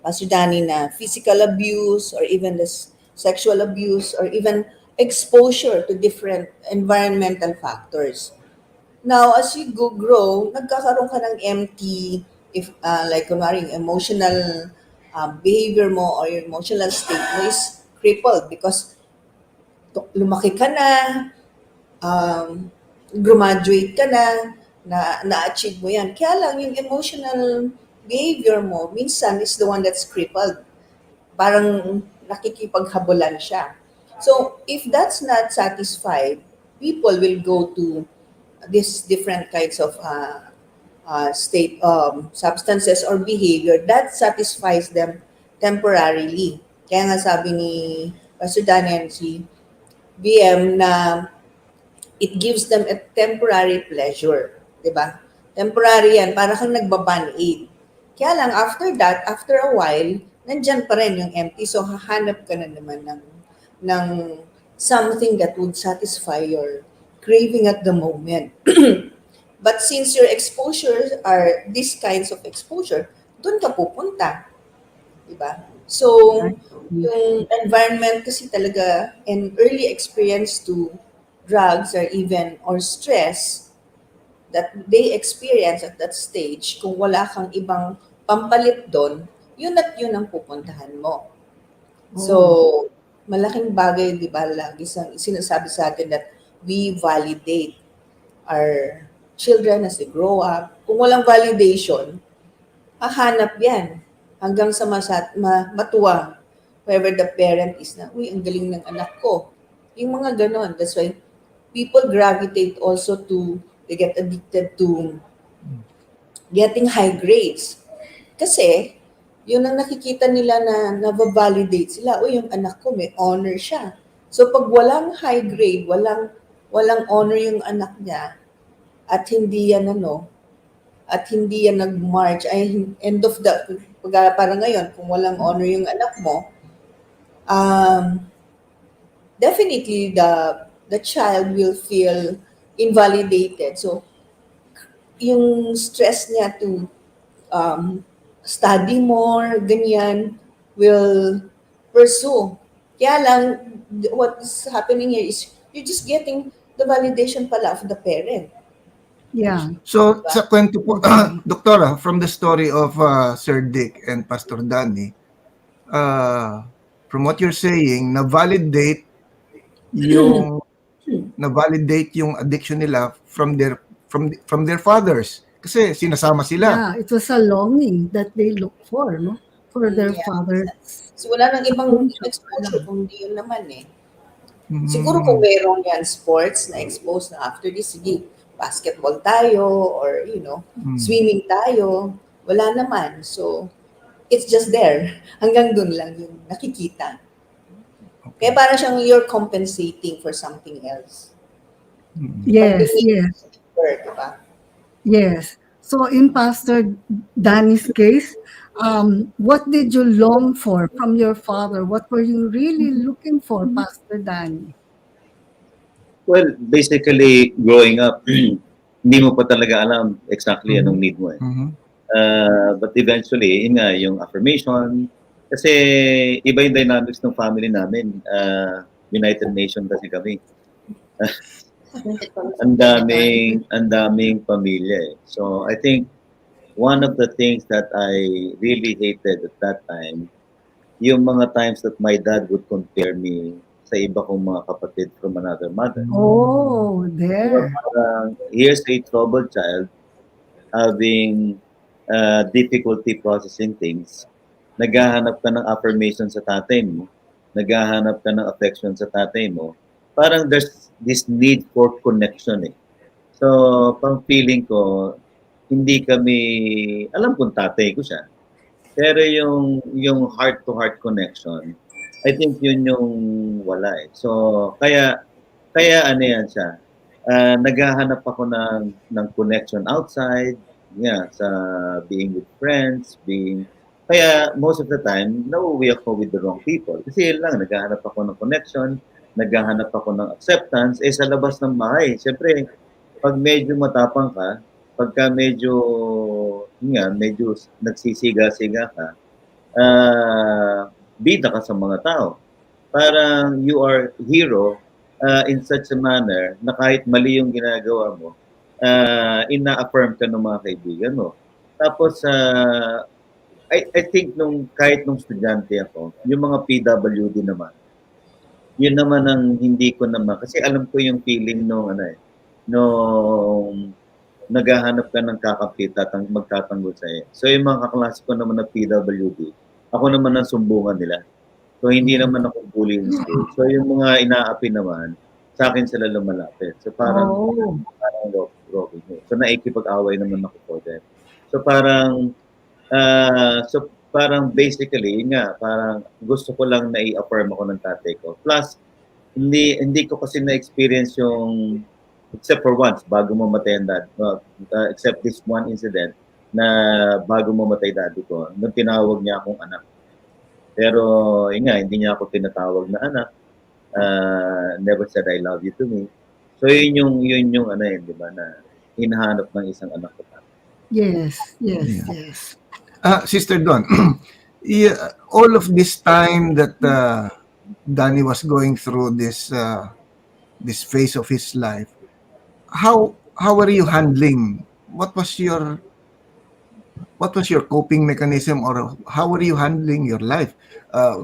Pastor Danny na physical abuse or even this sexual abuse or even exposure to different environmental factors. Now, as you grow, nagkakaroon ka ng empty, if like kunwari yung emotional behavior mo or your emotional state mo is crippled because lumaki ka na, graduate ka na-achieve mo yan. Kaya lang, yung emotional behavior mo, minsan is the one that's crippled. Parang nakikipaghabulan siya. So, if that's not satisfied, people will go to these different kinds of state substances or behavior that satisfies them temporarily. Kaya nga sabi ni Pastor Daniel si BM na it gives them a temporary pleasure. Diba? Temporary yan, para kang nagbaban-aid. Kaya lang, after that, after a while, nandyan pa rin yung empty. So, hahanap ka na naman ng something that would satisfy your craving at the moment. But since your exposures are these kinds of exposure, doon ka pupunta. Diba? So, yung environment kasi talaga and early experience to drugs or stress that they experience at that stage, kung wala kang ibang pampalit doon, yun at yun ang pupuntahan mo. So, malaking bagay, di ba, lagi sinasabi sa atin that we validate our children as they grow up. Kung walang validation, hahanap yan hanggang sa matuwa whoever the parent is na, uy, ang galing ng anak ko. Yung mga ganon. That's why people gravitate also they get addicted to getting high grades. Kasi, yun ang nakikita nila na na-validate sila. Uy, yung anak ko may honor siya. So, pag walang high grade, walang honor yung anak niya, at hindi yan nag-march, ay end of the, parang ngayon, kung walang honor yung anak mo, definitely the child will feel invalidated. So, yung stress niya to study more, ganyan, will pursue. Kaya lang, what is happening here is you're just getting the validation pala of the parent. Yeah. So, Diba? sa kwento po, Okay. Doktora, from the story of Sir Dick and Pastor Danny, uh, from what you're saying, yung na-validate yung addiction nila from their fathers. Kasi sinasama sila. Yeah, it was a longing that they look for, no? For their Yeah. father's So wala nang ibang attention. exposure kung di yun naman eh. Siguro kung Mm, mayroong yan sports na expose na after this, sige, basketball tayo or, mm, swimming tayo. Wala naman. So, it's just there. Hanggang dun lang yung nakikita. Kaya okay. parang siyang you're compensating for something else. Mm, Pag Yes, binigay yes, sa effort, diba? yes. So in Pastor Danny's case, what did you long for from your father? What were you really looking for, Pastor Danny? Well, basically, growing up, hindi mo pa talaga alam exactly anong mhm, need mo eh. mhm, But eventually, yun nga, yung affirmation, kasi iba yung dynamics ng family namin. United Nation kasi kami. Ang daming pamilya eh. So, I think one of the things that I really hated at that time, yung mga times that my dad would compare me sa iba kong mga kapatid from another mother. Oh, Diba, there. parang, here's a troubled child having difficulty processing things. Naghahanap ka ng affirmation sa tatay mo. Naghahanap ka ng affection sa tatay mo. Parang there's this need for connection eh. So, pang feeling ko, hindi kami, alam kong tatay ko siya. Pero yung heart-to-heart connection, I think yun yung wala eh. So, kaya ano yan siya, naghahanap ako ng connection outside, yeah, sa being with friends, kaya most of the time, nauuwi ako with the wrong people. Kasi yun lang, naghahanap ako ng connection, naghahanap ako ng acceptance, sa labas ng bahay. Siyempre, pag medyo matapang ka, pagka medyo nagsisiga-siga ka, bida ka sa mga tao. Parang you are hero in such a manner na kahit mali yung ginagawa mo, ina-affirm ka ng mga kaibigan mo. Tapos, I think kahit nung estudyante ako, yung mga PWD naman, yun naman ang hindi ko naman, kasi alam ko yung feeling nung naghahanap ka ng kakampi, magtatanggol sa'yo. So yung mga kaklase ko naman na PWD, ako naman ang sumbungan nila. So hindi naman ako bully in school. So yung mga inaapi naman, sa akin sila lumalapit. So Oh, parang Rocky. So naikipag-away naman ako for them. So parang basically, yun nga, parang gusto ko lang na i-affirm ako ng tatay ko. Plus, hindi ko kasi na-experience yung, except for once, bago mamatay ang dad, except this one incident, na bago mamatay daddy ko, nung tinawag niya akong anak. Pero, yun nga, hindi niya ako tinatawag na anak. Never said I love you to me. So, yun yung ano yun, di ba, na hinahanap ng isang anak ko. yes, yes, yeah. yes. Sister Don, yeah, all of this time that Danny was going through this phase of his life, how are you handling? What was your coping mechanism, or how are you handling your life?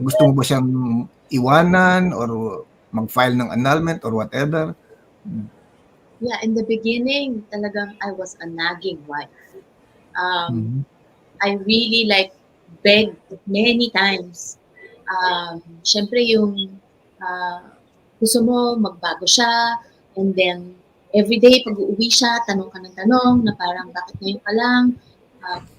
Gusto mo ba siyang iwanan or mag-file ng annulment or whatever? Yeah, in the beginning, talagang I was a nagging wife. Mhm. I really begged many times. Syempre yung gusto mo magbago siya, and then everyday pag uuwi siya, tanong ka ng tanong na parang bakit ngayon ka lang,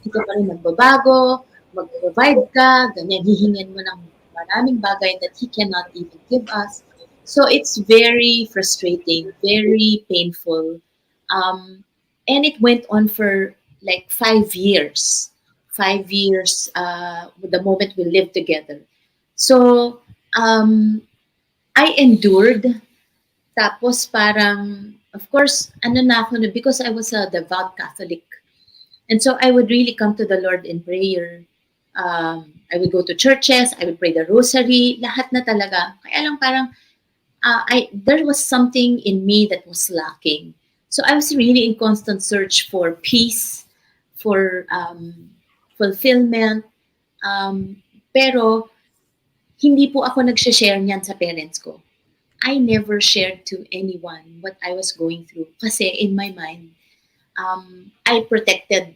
hindi ka pa rin magbabago, mag-provide ka, ganyan, hihingin mo ng maraming bagay that he cannot even give us. So it's very frustrating, very painful. And it went on for 5 years. 5 years, the moment we lived together. So, I endured. Tapos parang, of course, ano na ako na, because I was a devout Catholic. And so I would really come to the Lord in prayer. I would go to churches, I would pray the rosary, lahat na talaga. Kaya lang parang, there was something in me that was lacking. So I was really in constant search for peace, for fulfillment. Pero hindi po ako nag-share niyan sa parents ko. I never shared to anyone what I was going through. Kasi in my mind, I protected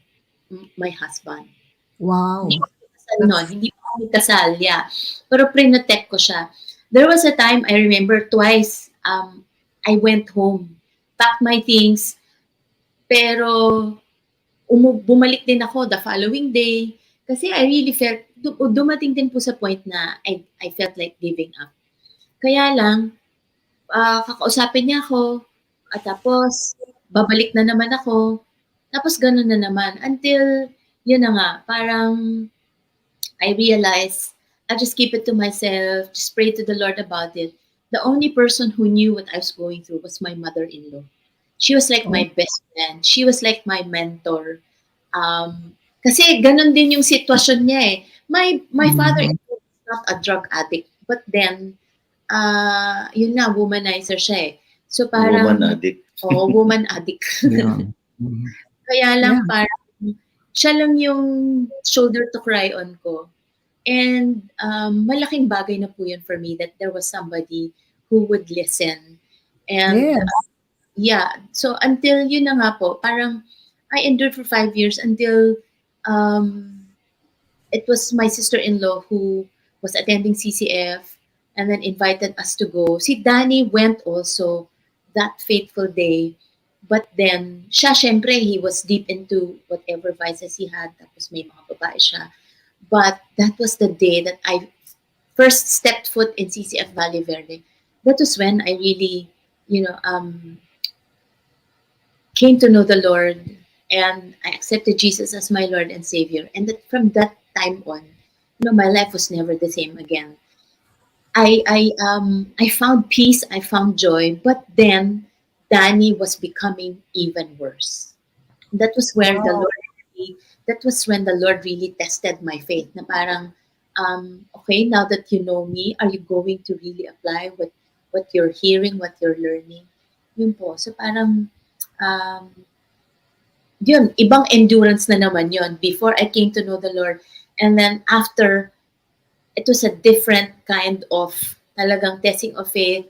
my husband. Wow. Hindi ko kasal nun. Hindi ko kami kasal, yeah. Pero pre-protect ko siya. There was a time, I remember twice, I went home, packed my things, pero bumalik din ako the following day. Kasi I really felt, dumating din po sa point na I felt like giving up. Kaya lang, kakausapin niya ako, at tapos, babalik na naman ako, tapos ganun na naman. Until, yun na nga, parang, I realized, I just keep it to myself, just pray to the Lord about it. The only person who knew what I was going through was my mother-in-law. She was like my best friend. She was like my mentor. Kasi ganun din yung sitwasyon niya eh. My father-in-law is not a drug addict, but then, yun na, womanizer siya eh. So parang, Woman addict. woman addict. Yeah. Mhm. Kaya lang Yeah. parang, siya lang yung shoulder to cry on ko. And malaking bagay na po yun for me that there was somebody who would listen. And Yes. yeah, so until yun na nga po, parang I endured for 5 years until it was my sister-in-law who was attending CCF and then invited us to go. Si Danny went also that fateful day. But then, siya syempre, he was deep into whatever vices he had. Tapos may mga babae siya. But that was the day that I first stepped foot in CCF Valley Verde. That was when I really, came to know the Lord, and I accepted Jesus as my Lord and Savior. And that from that time on, my life was never the same again. I found peace, I found joy, but then Danny was becoming even worse. That was where the Wow. Lord that was when the Lord really tested my faith. Na parang, okay, now that you know me, are you going to really apply what you're hearing, what you're learning? Yun po. So parang, yun, ibang endurance na naman yun. Before I came to know the Lord, and then after, it was a different kind of talagang testing of faith,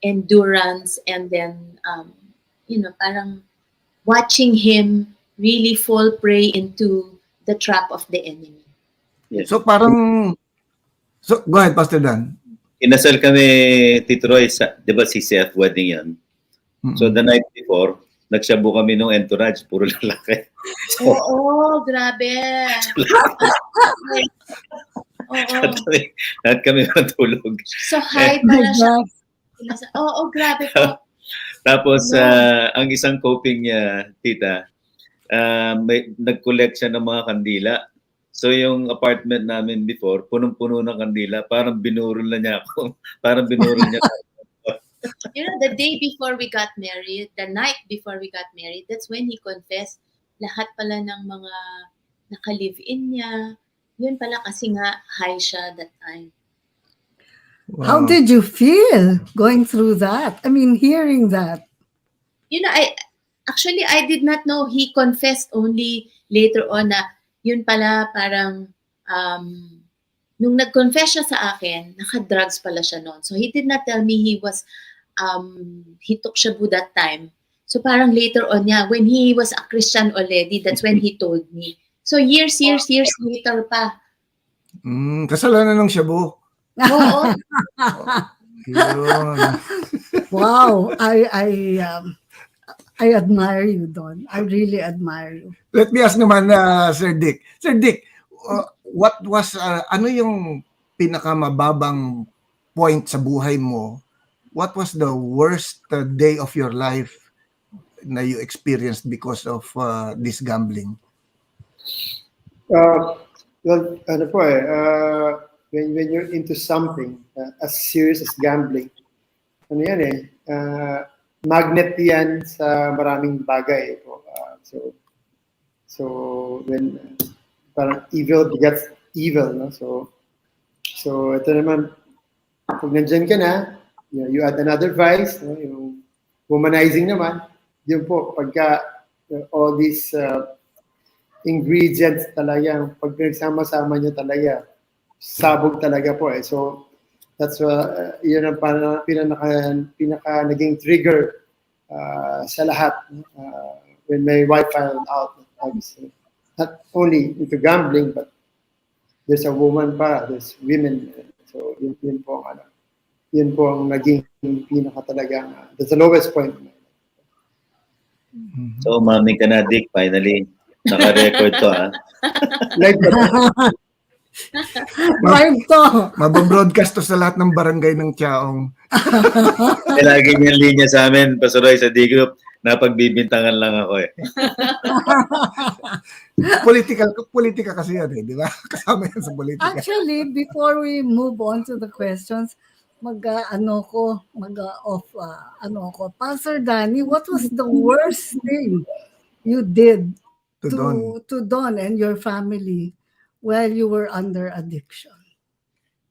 endurance, and then, parang watching him really fall prey into the trap of the enemy. Yes. So parang, go ahead, Pastor Dan. Inasal kami, Tito Roy, di ba CCF wedding yan? So the night before, nagshabu kami nung entourage, puro lalaki. So, Oo, grabe. Oo. lahat kami matulog. So high Oh my pala siya. God. Oo, grabe po. Tapos, ang isang coping niya, tita, nag-collect siya ng mga kandila. So, yung apartment namin before, punong-puno ng kandila. Parang binurol na niya ako. Parang binurol niya ako. The day before we got married, the night before we got married, that's when he confessed lahat pala ng mga naka-live-in niya. Yun pala kasi nga high siya that time. How did you feel going through that? I mean, hearing that. I did not know. He confessed only later on na yun pala parang nung nag-confess siya sa akin, naka-drugs pala siya noon. So he did not tell me he took shabu that time. So parang later on niya, when he was a Christian already, that's when he told me. So years later pa. Kasalanan ng shabu. Oo. Yun. Wow, I admire you, Don. I really admire you. Let me ask naman, Sir Dick. Sir Dick, what was, ano yung pinakamababang point sa buhay mo? What was the worst day of your life na you experienced because of this gambling? Well, ano po when you're into something as serious as gambling, ano yan magnet yan sa maraming bagay. So when parang evil begets evil, no? So ito naman, pag nandyan ka na, you add another vice, no? Yung womanizing naman. yun po, pagka all these ingredients talaga, pag pinagsama-sama nyo talaga, sabog talaga po eh. So, that's yun ang pinaka naging trigger sa lahat. When my wife found out, obviously, not only into gambling, but there's a woman pa, there's women. So, yun po ang yun po ang naging pinaka talagang, that's the lowest point. So, mami ka na, Dick, finally. Naka-record to, ha? Like, Live to. Mababroadcast to sa lahat ng barangay ng Chaong. Lagi niyang linya sa amin, Pasuroy, sa D-Group, napagbibintangan lang ako eh. Politika kasi yan eh, di ba? Kasama yan sa politika. Actually, before we move on to the questions, Pastor Danny, what was the worst thing you did to Don and your family while you were under addiction?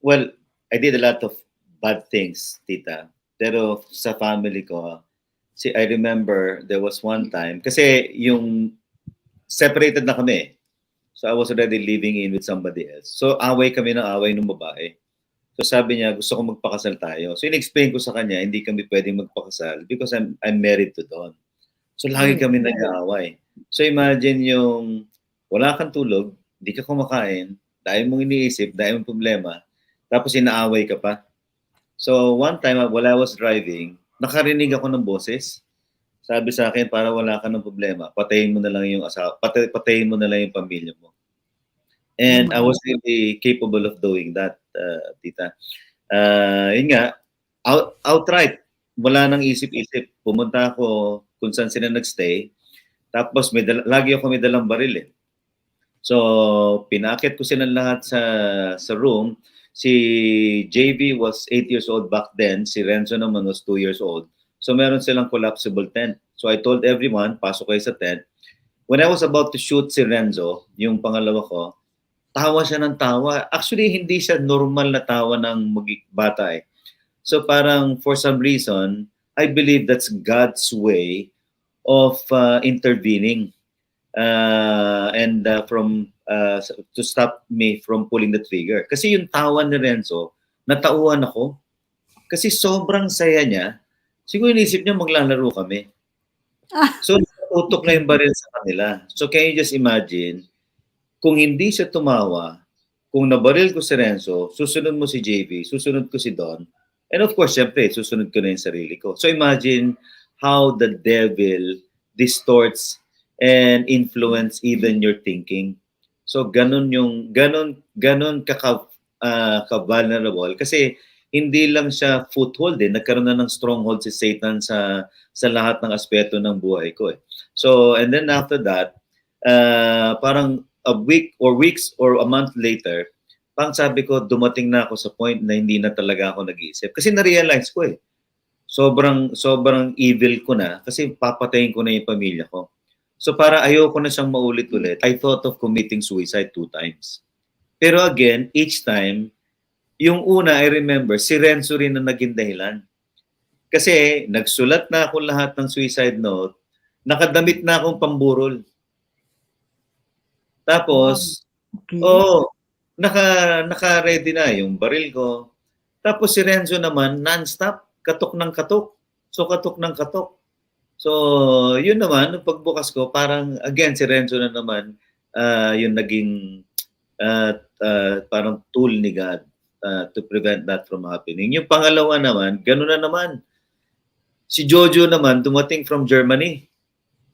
Well, I did a lot of bad things, tita. Pero sa family ko, I remember there was one time, kasi yung separated na kami. So I was already living in with somebody else. So away kami ng away ng babae. So sabi niya, gusto ko magpakasal tayo. So in-explain ko sa kanya, hindi kami pwedeng magpakasal because I'm married to Don. So lagi kami nag-aaway. So imagine yung wala kang tulog, hindi ka kumakain, dahil mong iniisip, dahil mong problema, tapos inaaway ka pa. So one time, while I was driving, nakarinig ako ng boses. Sabi sa akin, para wala ka ng problema, patayin mo na lang yung asawa, patayin mo na lang yung pamilya mo. And I was really capable of doing that, tita. Yun nga, outright, wala nang isip-isip. Pumunta ako kung saan sila nagstay. Tapos lagi ako may dalang baril eh. So, pinakit ko sila lahat sa room. Si JV was 8 years old back then. Si Renzo naman was 2 years old. So, meron silang collapsible tent. So, I told everyone, pasok kayo sa tent. When I was about to shoot si Renzo, yung pangalawa ko, tawa siya ng tawa. Actually, hindi siya normal na tawa ng bata eh. So, parang for some reason, I believe that's God's way of intervening and to stop me from pulling the trigger. Kasi yung tawa ni Renzo, natauhan ako. Kasi sobrang saya niya. Siguro inisip niya maglalaro kami. So, utok na yung baril sa kanila. So, can you just imagine, kung hindi siya tumawa, kung nabaril ko si Renzo, susunod mo si JV, susunod ko si Don, and of course, syempre, susunod ko na yung sarili ko. So imagine how the devil distorts and influence even your thinking. So ganun ka-vulnerable kasi hindi lang siya foothold eh, nagkaroon na ng stronghold si Satan sa lahat ng aspeto ng buhay ko eh. So and then after that, parang a week or weeks or a month later, pang sabi ko, dumating na ako sa point na hindi na talaga ako nag-iisip. Kasi na-realize ko eh, sobrang evil ko na kasi papatayin ko na yung pamilya ko. So para ayoko na siyang maulit-ulit, I thought of committing suicide 2 times. Pero again, each time, yung una, I remember, si Renzo rin na naging dahilan. Kasi nagsulat na ako lahat ng suicide note, nakadamit na akong pamburol. Tapos, naka-ready na yung baril ko. Tapos si Renzo naman, non-stop, katok ng katok. So, katok ng katok. So, yun naman, nung pagbukas ko, parang, again, si Renzo na naman, yung naging parang tool ni God to prevent that from happening. Yung pangalawa naman, gano'n na naman. Si Jojo naman, dumating from Germany.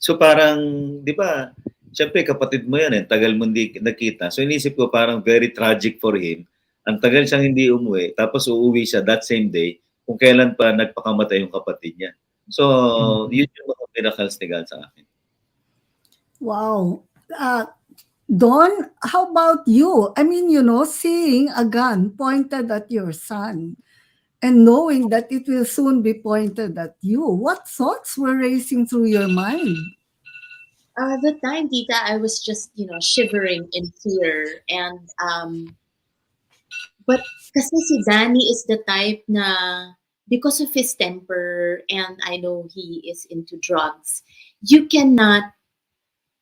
So, parang, di ba, siyempre, kapatid mo yan eh. Tagal mo hindi nakita. So, inisip ko parang very tragic for him. Ang tagal siyang hindi umuwi. Tapos, uuwi siya that same day kung kailan pa nagpakamatay yung kapatid niya. So, yun yung mga miracles ni God sa akin. Wow. Don, how about you? I mean, seeing a gun pointed at your son and knowing that it will soon be pointed at you, what thoughts were racing through your mind? The time, Tita, I was just, shivering in fear. And, but kasi si Danny is the type na because of his temper, and I know he is into drugs, you cannot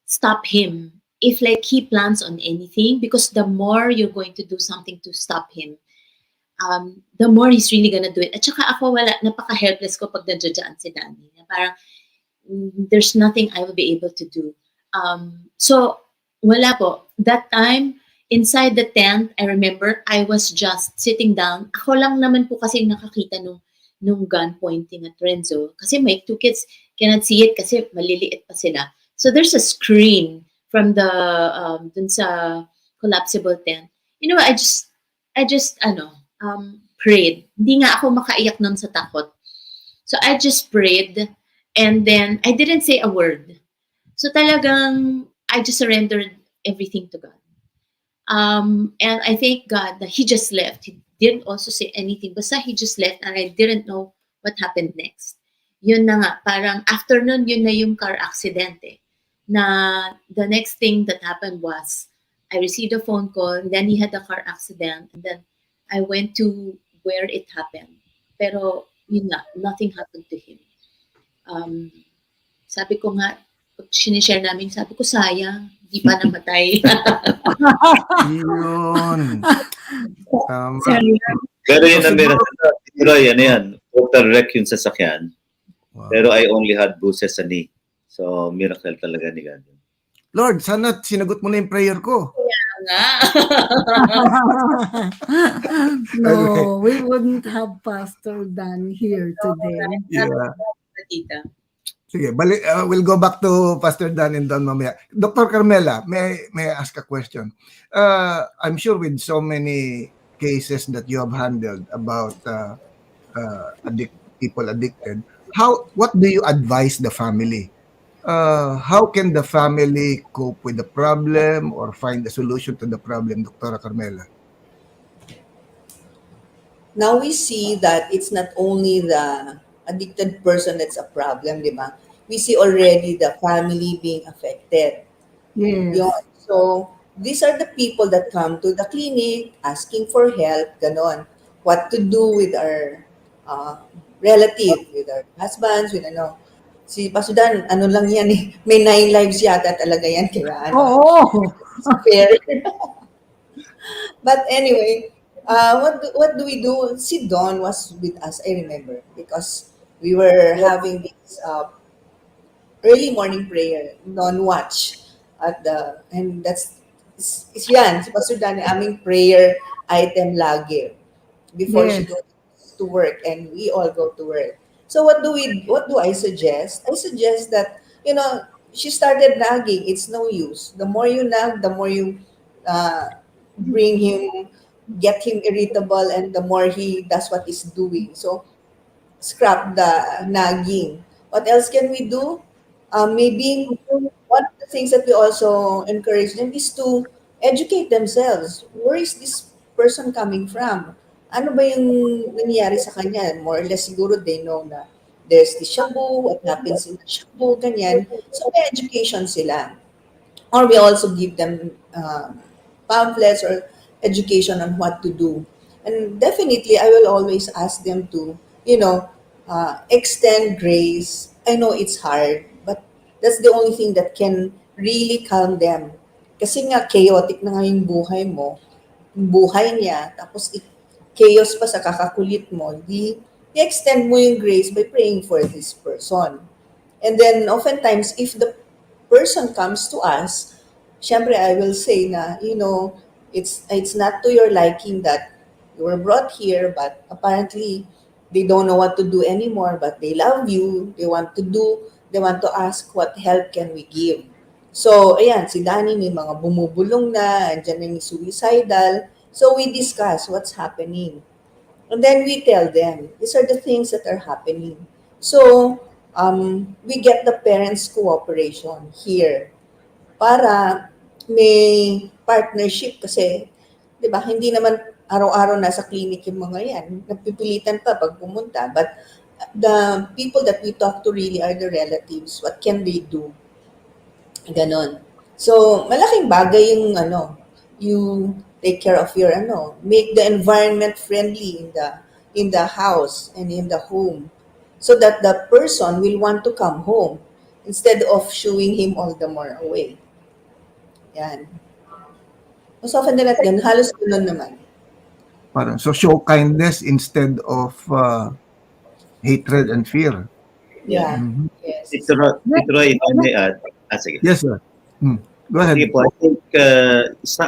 stop him if like he plans on anything, because the more you're going to do something to stop him, the more he's really gonna do it. At saka ako, napaka-helpless ko pag nandiyan si Danny. Parang, there's nothing I will be able to do. So, wala po. That time, inside the tent, I remember, I was just sitting down. Ako lang naman po kasi nakakita nung gun pointing at Renzo. Kasi my two kids cannot see it kasi maliliit pa sila. So, there's a screen from the, dun sa collapsible tent. You know, I just, prayed. Hindi nga ako makaiyak nun sa takot. So, I just prayed, and then I didn't say a word. So, talagang, I just surrendered everything to God. And I thank God that He just left. He didn't also say anything. Basta He just left, and I didn't know what happened next. Yun na nga, parang after nun, yun na yung car accident eh. Na the next thing that happened was, I received a phone call, and then he had a car accident, and then I went to where it happened. Pero, yun nga, nothing happened to him. Sabi ko nga, pag sinishare namin, sabi ko, sayang, di pa namatay. Yun. Tama. Pero yun ang meron sa Roy, ano yan, total wreck yung sasakyan. Wow. Pero I only had bruises sa knee. So, miracle talaga ni God. Lord, sana sinagot mo na yung prayer ko. Nga. No, we wouldn't have Pastor Dan here today. Yeah. Tita. Sige, we'll go back to Pastor Dan and Don mamaya. Dr. Carmela, may I ask a question? I'm sure with so many cases that you have handled about people addicted, what do you advise the family? How can the family cope with the problem or find a solution to the problem, Dr. Carmela? Now we see that it's not only the addicted person that's a problem, di ba? We see already the family being affected. Yes. Yun. So, these are the people that come to the clinic asking for help, ganon. What to do with our relative, with our husbands, with ano. Si Pasudan, ano lang yan eh, may 9 lives yata talaga yan, kaya ano. Oo. It's fair. But anyway, what do we do? Si Don was with us, I remember, because we were having this early morning prayer, non-watch and that's is yan, si Pastor Danny, aming prayer item lagi before she Yes. goes to work, and we all go to work. So what do I suggest? I suggest that, she started nagging. It's no use. The more you nag, the more you bring him, get him irritable, and the more he does what he's doing. So scrap the nagging. What else can we do? Maybe one of the things that we also encourage them is to educate themselves. Where is this person coming from? Ano ba yung nangyari sa kanya? More or less siguro they know na there's the shabu, what happens in the shabu, ganyan. So may education sila. Or we also give them pamphlets or education on what to do. And definitely, I will always ask them to, extend grace. I know it's hard, but that's the only thing that can really calm them. Kasi nga, chaotic na nga yung buhay niya, tapos chaos pa sa kakakulit mo, i-extend mo yung grace by praying for this person. And then, oftentimes, if the person comes to us, syempre, I will say na, it's not to your liking that you were brought here, but apparently, they don't know what to do anymore, but they love you, they want to ask what help can we give. So, ayan, si Danny may mga bumubulong na, andyan na yung suicidal. So, we discuss what's happening. And then we tell them, these are the things that are happening. So, we get the parents' cooperation here para may partnership kasi, di ba, hindi naman araw-araw nasa clinic yung mga yan. Nagpipilitan pa pag pumunta. But the people that we talk to really are the relatives. What can they do? Ganon. So, malaking bagay yung you take care of your make the environment friendly in the house and in the home so that the person will want to come home instead of shooing him all the more away. Yan. Mas often than not, ganun. Halos ganun naman. Parang, so show kindness instead of hatred and fear. Yeah. Yeah. Mhm. Yes. Tito Roy, if I may add. Sige. Yes, sir. Go ahead. Sige po, I think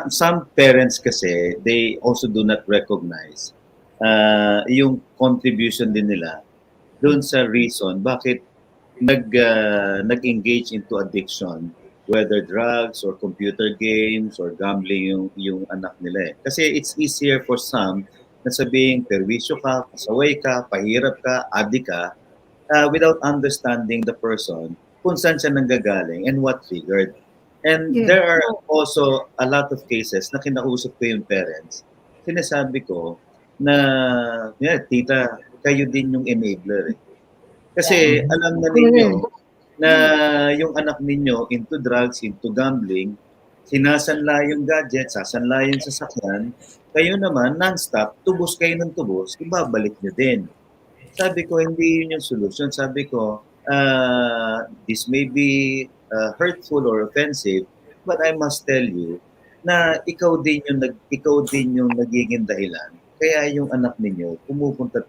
some parents kasi, they also do not recognize yung contribution din nila doon sa reason bakit nag-engage into addiction, whether drugs or computer games or gambling yung anak nila. Kasi it's easier for some na sabihing perwisyo ka, pasaway ka, pahirap ka, addict ka, without understanding the person kung saan siya nanggagaling and what triggered. And Yeah. there are also a lot of cases na kinausap ko yung parents. Sinasabi ko na, tita, kayo din yung enabler. Kasi alam na ninyo na yung anak ninyo into drugs, into gambling, sinasanla yung gadget, sasanla yung sasakyan, kayo naman non-stop, tubos kayo ng tubos, ibabalik nyo din. Sabi ko, hindi yun yung solution. Sabi ko, this may be hurtful or offensive, but I must tell you na ikaw din yung nagiging dahilan. Kaya yung anak ninyo pumupunta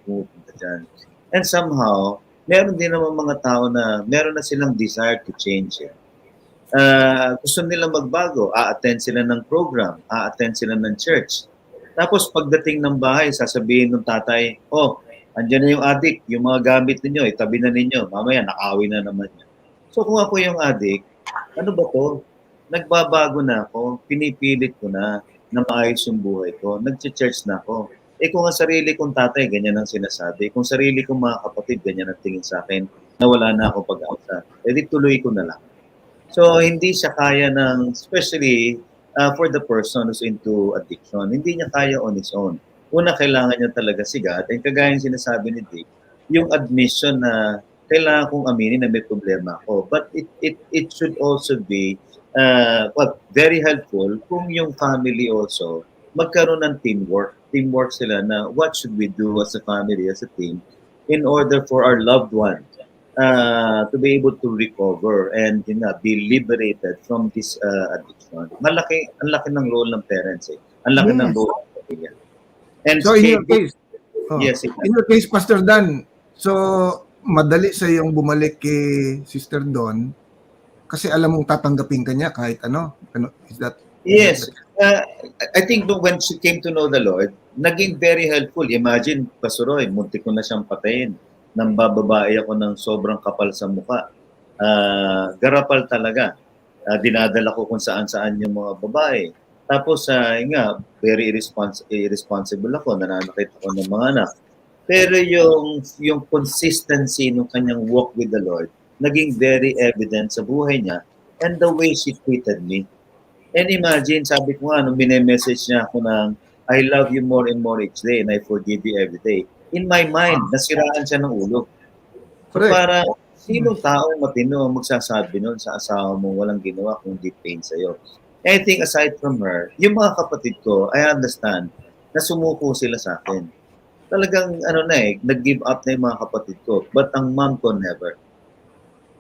dyan. And somehow, meron din naman mga tao na meron na silang desire to change. Gusto nila magbago, a-attend sila ng program, a-attend sila ng church. Tapos pagdating ng bahay, sasabihin ng tatay, andyan na yung addict, yung mga gamit ninyo, itabi na ninyo, mamaya nakawin na naman yun. So kung ako yung addict, ano ba to? Nagbabago na ako, pinipilit ko na maayos yung buhay ko, nag-church na ako. Kung ang sarili kong tatay, ganyan ang sinasabi. Kung sarili kong mga kapatid, ganyan ang tingin sa akin, na wala na akong pag-asa. Di tuloy ko na lang. So hindi siya kaya ng, especially for the person who's into addiction, hindi niya kaya on his own. Una, kailangan niya talaga sigat. And kagaya yung sinasabi ni Dick, yung admission na kailangan kong aminin na may problema ako. But it should also be very helpful kung yung family also magkaroon ng teamwork. Teamwork sila na what should we do as a family, as a team, in order for our loved one to be able to recover and be liberated from this addiction. Ang laki ng role ng parents. Ang laki ng role ng pamilya. And So in your case, yes, in your case, Pastor Dan, so madali sa yung bumalik kay Sister Dawn kasi alam mong tatanggapin ka niya kahit ano. Is that? Yes. I think when she came to know the Lord, naging very helpful. Imagine, Pastor Roy, muntik ko na siyang patayin. Nang bababae ako ng sobrang kapal sa mukha. Garapal talaga. Dinadala ko kung saan-saan yung mga babae. Tapos, very irresponsible ako. Nananakit ako ng mga anak. Pero yung consistency ng kanyang walk with the Lord, naging very evident sa buhay niya and the way she treated me. And imagine, sabi ko nga, nung message niya ako ng, I love you more and more each day and I forgive you every day. In my mind, nasiraan siya ng ulo. So para, sinong tao matino magsasabi nun sa asawa mo walang ginawa kundi pain sa'yo. And I think aside from her, yung mga kapatid ko, I understand na sumuko sila sa akin. Talagang, nag-give up na yung mga kapatid ko. But ang mom ko, never.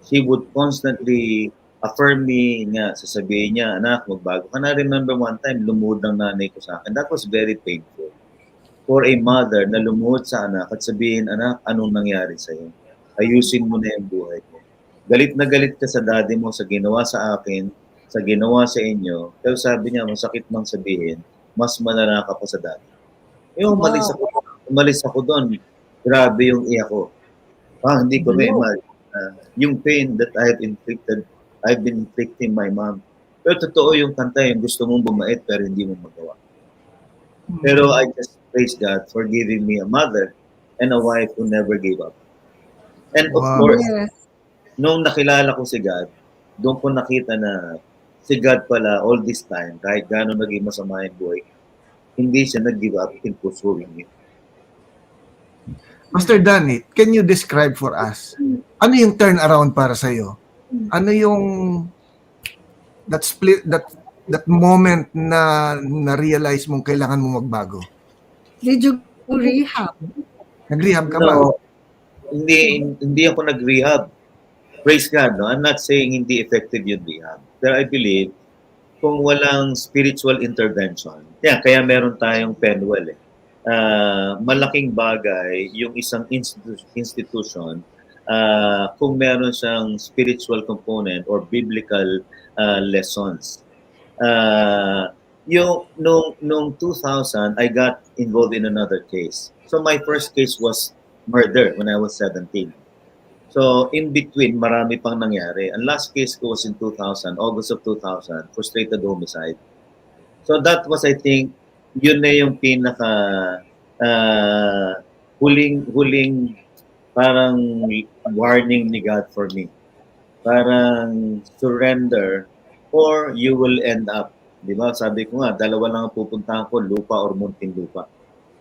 She would constantly affirm me nga, sasabihin niya, anak, magbago ka na. Remember one time, lumuhod ng nanay ko sa akin. That was very painful. For a mother na lumuhod sa anak at sabihin, anak, anong nangyari sa'yo? Ayusin mo na yung buhay mo. Galit na galit ka sa daddy mo sa ginawa sa akin, sa ginawa sa inyo. Pero sabi niya, masakit mang sabihin, mas malala ka pa sa daddy. Yung umalis ako doon, grabe yung iyak ko. Hindi ko ma-imagine. Yung pain that I've been inflicting my mom. Pero totoo yung kanta, yung gusto mong bumait pero hindi mo magawa. Pero I just praise God for giving me a mother and a wife who never gave up. And of course, nung nakilala ko si God, doon ko nakita na si God pala all this time, kahit gano'n naging masama yung buhay, hindi siya nag-give up in pursuing me. Pastor Danny, can you describe for us, ano yung turnaround para sa'yo? Ano yung that moment na na-realize mong kailangan mo magbago? Did you go rehab? Nag-rehab ka ba? No, hindi ako nag-rehab. Praise God, no? I'm not saying hindi effective yung rehab. Pero I believe, kung walang spiritual intervention, kaya meron tayong Penwell eh. Malaking bagay yung isang institution kung meron siyang spiritual component or biblical lessons. Nung 2000, I got involved in another case. So my first case was murder when I was 17. So, in between, marami pang nangyari. Ang last case ko was in 2000, August of 2000, frustrated homicide. So, that was, I think, yun na yung pinaka huling parang warning ni God for me. Parang surrender or you will end up. Di ba? Sabi ko nga, dalawa lang ang pupuntahan ko, lupa or munting lupa.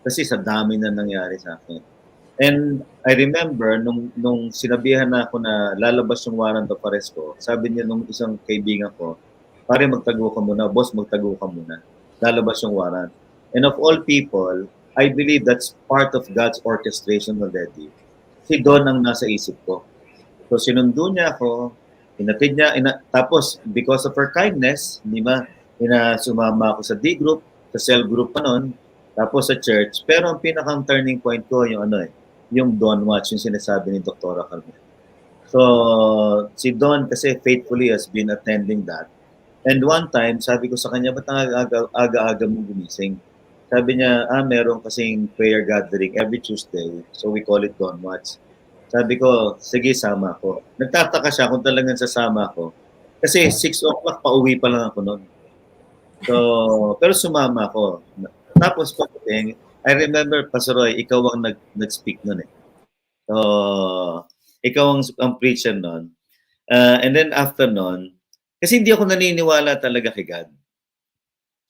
Kasi sa dami na nangyari sa akin. And I remember, nung sinabihan na ako na lalabas yung warrant of arrest ko, sabi niya nung isang kaibigan ko, pare magtago ka muna, boss magtago ka muna, lalabas yung warrant. And of all people, I believe that's part of God's orchestration already. Si Don ang nasa isip ko. So sinundo niya ako, inatid niya, tapos because of her kindness, di ba, sumama ako sa D group, sa cell group pa nun, tapos sa church. Pero ang pinakang turning point ko, yung Don Watch, yung sinasabi ni Dr. Carmela. So, si Don kasi faithfully has been attending that. And one time, sabi ko sa kanya, ba't aga-aga mong gumising? Sabi niya, meron kasing prayer gathering every Tuesday. So, we call it Don Watch. Sabi ko, sige, sama ko. Nagtataka siya kung talagang sasama ko. Kasi 6 o'clock, pauwi pa lang ako noon. So, pero sumama ako. Tapos pagdating, I remember, Pastor Roy, ikaw ang nag-speak nun eh. So, ikaw ang preacher nun. And then after nun, kasi hindi ako naniniwala talaga kay God.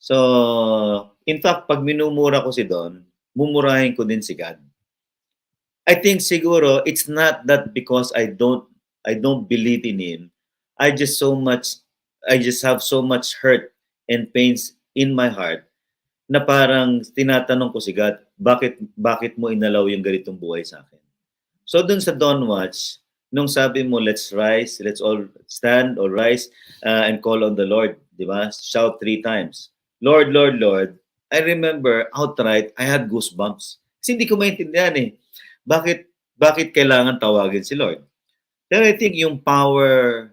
So, in fact, pag minumura ko si Don, mumurahin ko din si God. I think siguro, it's not that because I don't believe in Him. I just have so much hurt and pains in my heart na parang tinatanong ko si God, bakit mo inalaw yung ganitong buhay sa akin? So dun sa Dawn Watch, nung sabi mo, let's rise, let's all stand or rise and call on the Lord, di ba? Shout 3 times. Lord, Lord, Lord. I remember outright, I had goosebumps. Kasi hindi ko maintindihan eh. Bakit kailangan tawagin si Lord? Pero I think yung power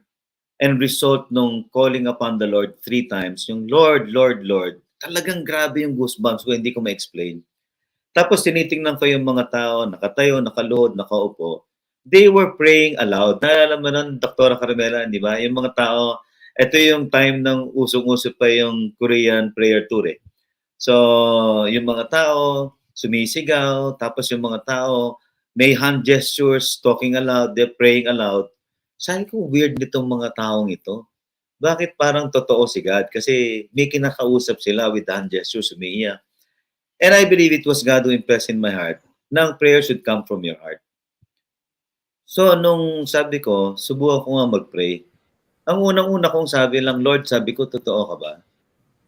and result nung calling upon the Lord 3 times, yung Lord, Lord, Lord, talagang grabe yung goosebumps ko, hindi ko ma-explain. Tapos tinitingnan ko yung mga tao, nakatayo, nakaluhod, nakaupo. They were praying aloud. Naalala mo nun, Dr. Carmela, di ba? Yung mga tao, ito yung time ng usong-uso pa yung Korean prayer tour eh. So, yung mga tao, sumisigaw, tapos yung mga tao, may hand gestures, talking aloud, they're praying aloud. Sabi ko, weird nitong mga taong ito. Bakit parang totoo si God? Kasi may kinakausap sila with hand gestures, umiiyak. And I believe it was God who impressed in my heart na ang prayer should come from your heart. So, nung sabi ko, subukan ko nga mag-pray. Ang unang-una kong sabi lang, Lord, sabi ko, totoo ka ba?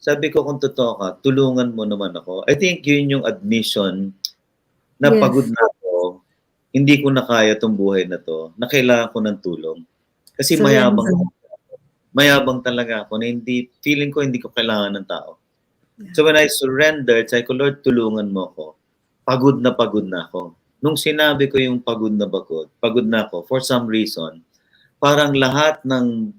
Sabi ko, kung totoo ka, tulungan mo naman ako. I think yun yung admission na pagod na ako, hindi ko na kaya itong buhay na to, na kailangan ko ng tulong. Kasi mayabang talaga ako na feeling ko hindi ko kailangan ng tao. Yeah. So when I surrendered, sabi ko, Lord, tulungan mo ako. Pagod na ako. Nung sinabi ko yung pagod na ako, for some reason, parang lahat ng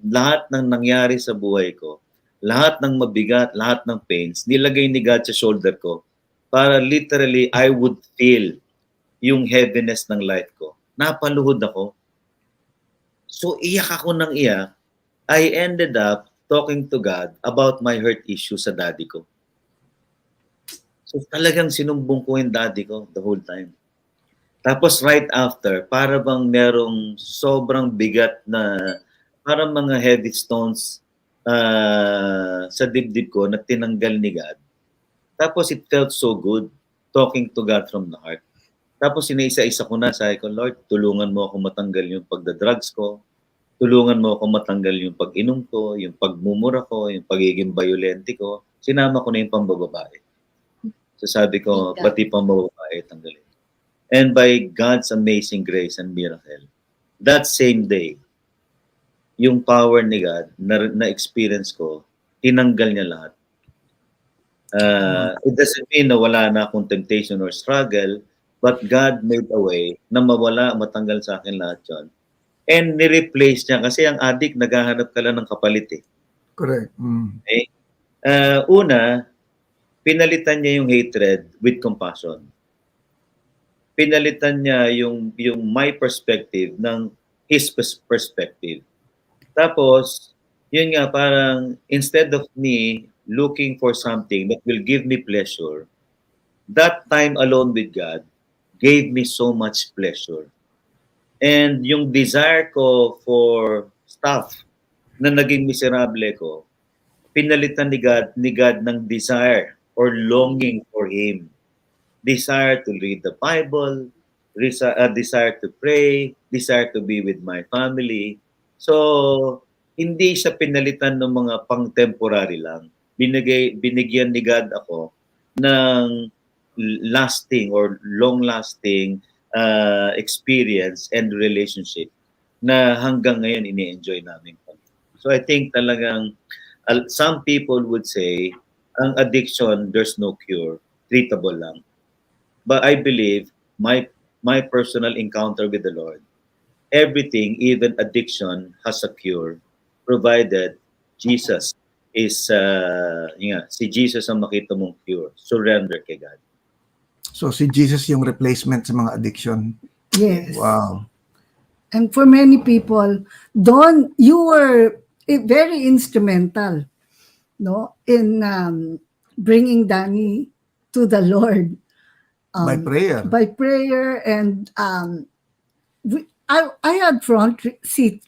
nangyari sa buhay ko, lahat ng mabigat, lahat ng pains, nilagay ni God sa shoulder ko para literally I would feel yung heaviness ng life ko. Napaluhod ako. So iyak ako ng iyak. I ended up talking to God about my hurt issue sa daddy ko. So talagang sinumbong ko yung daddy ko the whole time. Tapos right after, para bang merong sobrang bigat na, parang mga heavy stones sa dibdib ko na tinanggal ni God. Tapos it felt so good talking to God from the heart. Tapos sinaisa-isa ko na, sabi ko, Lord, tulungan mo ako matanggal yung pagdadrugs ko. Tulungan mo ako matanggal yung pag-inom ko, yung pagmumura ko, yung pagiging violente ko. Sinama ko na yung pambababae. So sabi ko, pati pambababae tanggalin. And by God's amazing grace and miracle, that same day, yung power ni God na experience ko, tinanggal niya lahat. It doesn't mean na wala na akong temptation or struggle, but God made a way na mawala, matanggal sa akin lahat yun. And ni-replace niya kasi ang addict, naghahanap ka lang ng kapalit eh. Correct. Okay? Una, pinalitan niya yung hatred with compassion. Pinalitan niya yung my perspective ng his perspective. Tapos, yun nga, parang instead of me looking for something that will give me pleasure, that time alone with God gave me so much pleasure. And yung desire ko for stuff na naging miserable ko, pinalitan ni God ng desire or longing for Him. Desire to read the Bible, desire to pray, desire to be with my family. So, hindi siya pinalitan ng mga pang-temporary lang. Binigyan ni God ako ng lasting or long-lasting experience and relationship na hanggang ngayon ini-enjoy namin. So, I think talagang some people would say, ang addiction, there's no cure. Treatable lang. But I believe my personal encounter with the Lord, everything, even addiction, has a cure, provided Jesus is, si Jesus ang makita mong cure. Surrender kay God. So si Jesus yung replacement sa mga addiction. Yes. Wow. And for many people, Don, you were very instrumental, no, in bringing Danny to the Lord. By prayer. By prayer, and I had front seats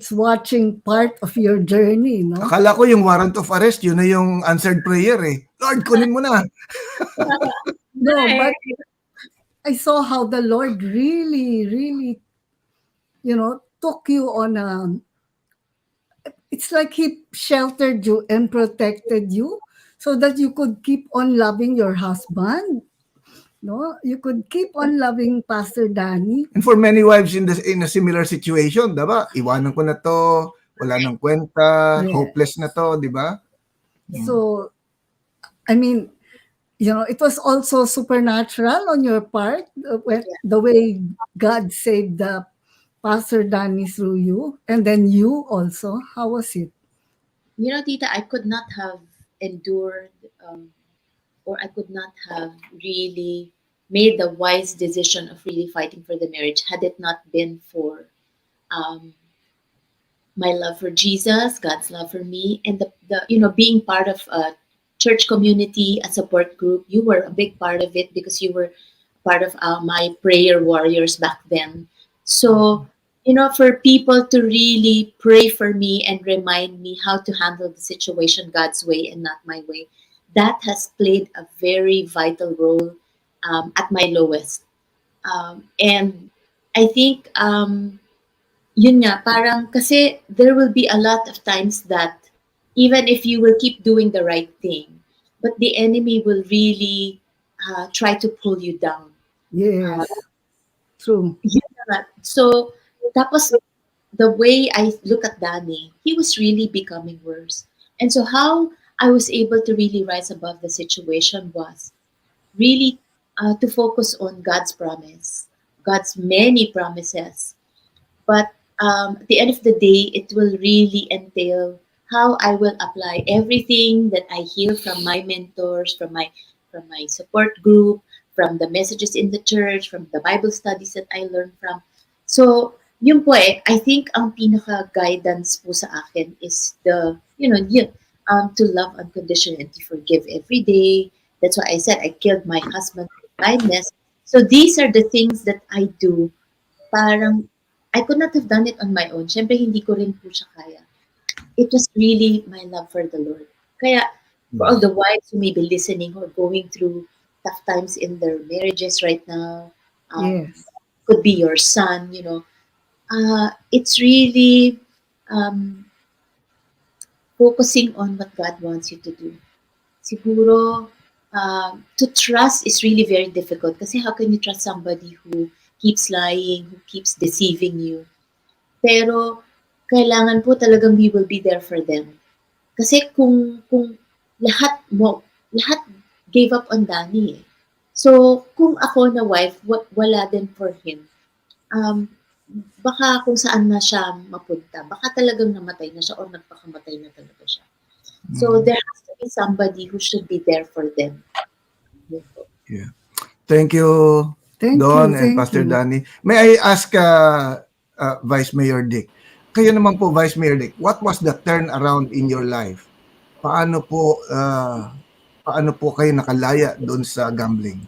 watching part of your journey, no? Akala ko yung warrant of arrest, yun na yung answered prayer eh. Lord, kunin mo na. No, but I saw how the Lord really, really, took you on it's like He sheltered you and protected you so that you could keep on loving your husband. No, you could keep on loving Pastor Danny. And for many wives in a similar situation, diba? Iwanan ko na to, wala nang kwenta, Yes. hopeless na to, diba? So, I mean, it was also supernatural on your part, the way God saved the Pastor Danny through you, and then you also. How was it? Tita, I could not have endured, or I could not have really made the wise decision of really fighting for the marriage had it not been for my love for Jesus, God's love for me, and the being part of a church community, a support group. You were a big part of it because you were part of my prayer warriors back then. So, for people to really pray for me and remind me how to handle the situation God's way and not my way, that has played a very vital role at my lowest. And I think, yun nga, parang kasi there will be a lot of times that even if you will keep doing the right thing, but the enemy will really try to pull you down. Yes, true. So, tapos the way I look at Danny, he was really becoming worse. And so how I was able to really rise above the situation was really to focus on God's promise, God's many promises. But at the end of the day, it will really entail how I will apply everything that I hear from my mentors, from my support group, from the messages in the church, from the Bible studies that I learned from. So, yun po I think ang pinaka-guidance po sa akin is to love unconditionally and to forgive every day. That's why I said I killed my husband with kindness. So these are the things that I do. Parang I could not have done it on my own. Siyempre, hindi ko rin po siya kaya. It was really my love for the Lord. Kaya, for all the wives who may be listening who are going through tough times in their marriages right now, Yes. could be your son, it's really focusing on what God wants you to do. Siguro, to trust is really very difficult. Kasi how can you trust somebody who keeps lying, who keeps deceiving you? Pero kailangan po talagang we will be there for them. Kasi kung lahat gave up on Danny eh. So, kung ako na wife, wala din for him. Baka kung saan na siya mapunta, baka talagang namatay na siya or nagpakamatay na talaga siya. So, there has to be somebody who should be there for them. Yeah. Thank you, Thank Don you, and thank Pastor you. Danny. May I ask Vice Mayor Dick? Kayo naman po, Vice Mayor Dick, what was the turnaround in your life? Paano po kayo nakalaya doon sa gambling?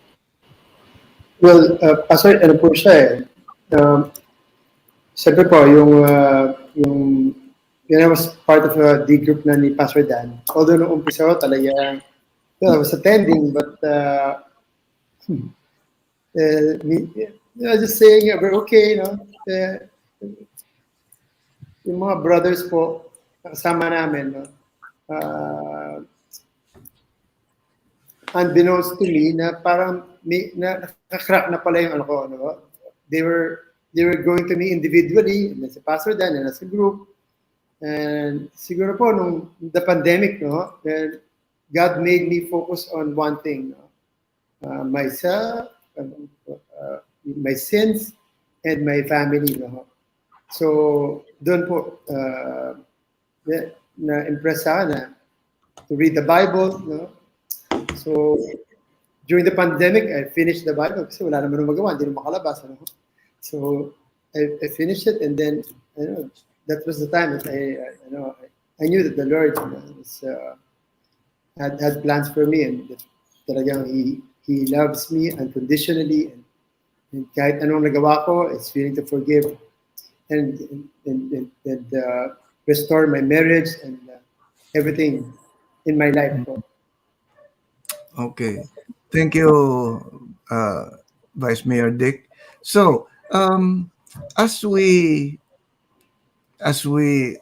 Well, Pastor, ano po siya eh. Siyempre po, yung when I was part of the group na ni Pastor Dan, although nung umpisa ko talaga, I was attending, but just saying, we're okay, no? Yung mga brothers po, kasama namin, no? Unbeknownst to me, na parang nakaka-crack na pala yung ano ko, no? They were going to me individually, and then si Pastor Dan, and as a group. And siguro po, nung the pandemic, no? Then God made me focus on one thing, no? Myself, my sins, and my family. No? So, doon po, na-impress na to read the Bible. No? So, during the pandemic, I finished the Bible kasi wala naman nung magawa, hindi naman makalabas. Ano? So, I finished it, and then, that was the time that I knew that the Lord was, had plans for me, and that talagang He loves me unconditionally, and kahit anong nagawa ko, is willing to forgive and restore my marriage and everything in my life. Okay. Thank you, Vice Mayor Dick. So,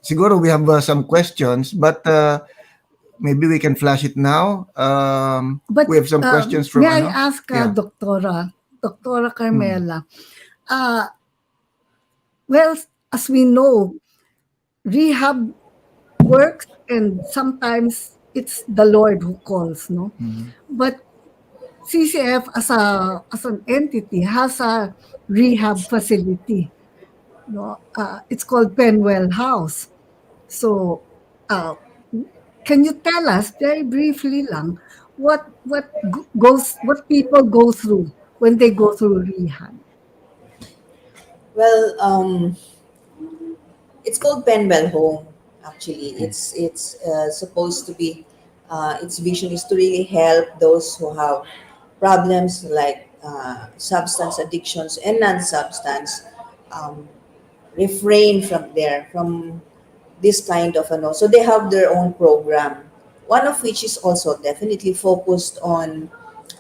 siguro we have some questions, but maybe we can flash it now. But We have some questions from may I ask Yeah. Doctora Carmela? Well, as we know, rehab works, and sometimes it's the Lord who calls, no? But CCF as an entity has a rehab facility. No, it's called Penwell House. So, can you tell us very briefly lang what people go through when they go through rehab? Well, it's called Penwell Home. Actually, it's supposed to be. Its vision is to really help those who have problems like substance addictions and non-substance, um, refrain from this kind of ano. So they have their own program. One of which is also definitely focused on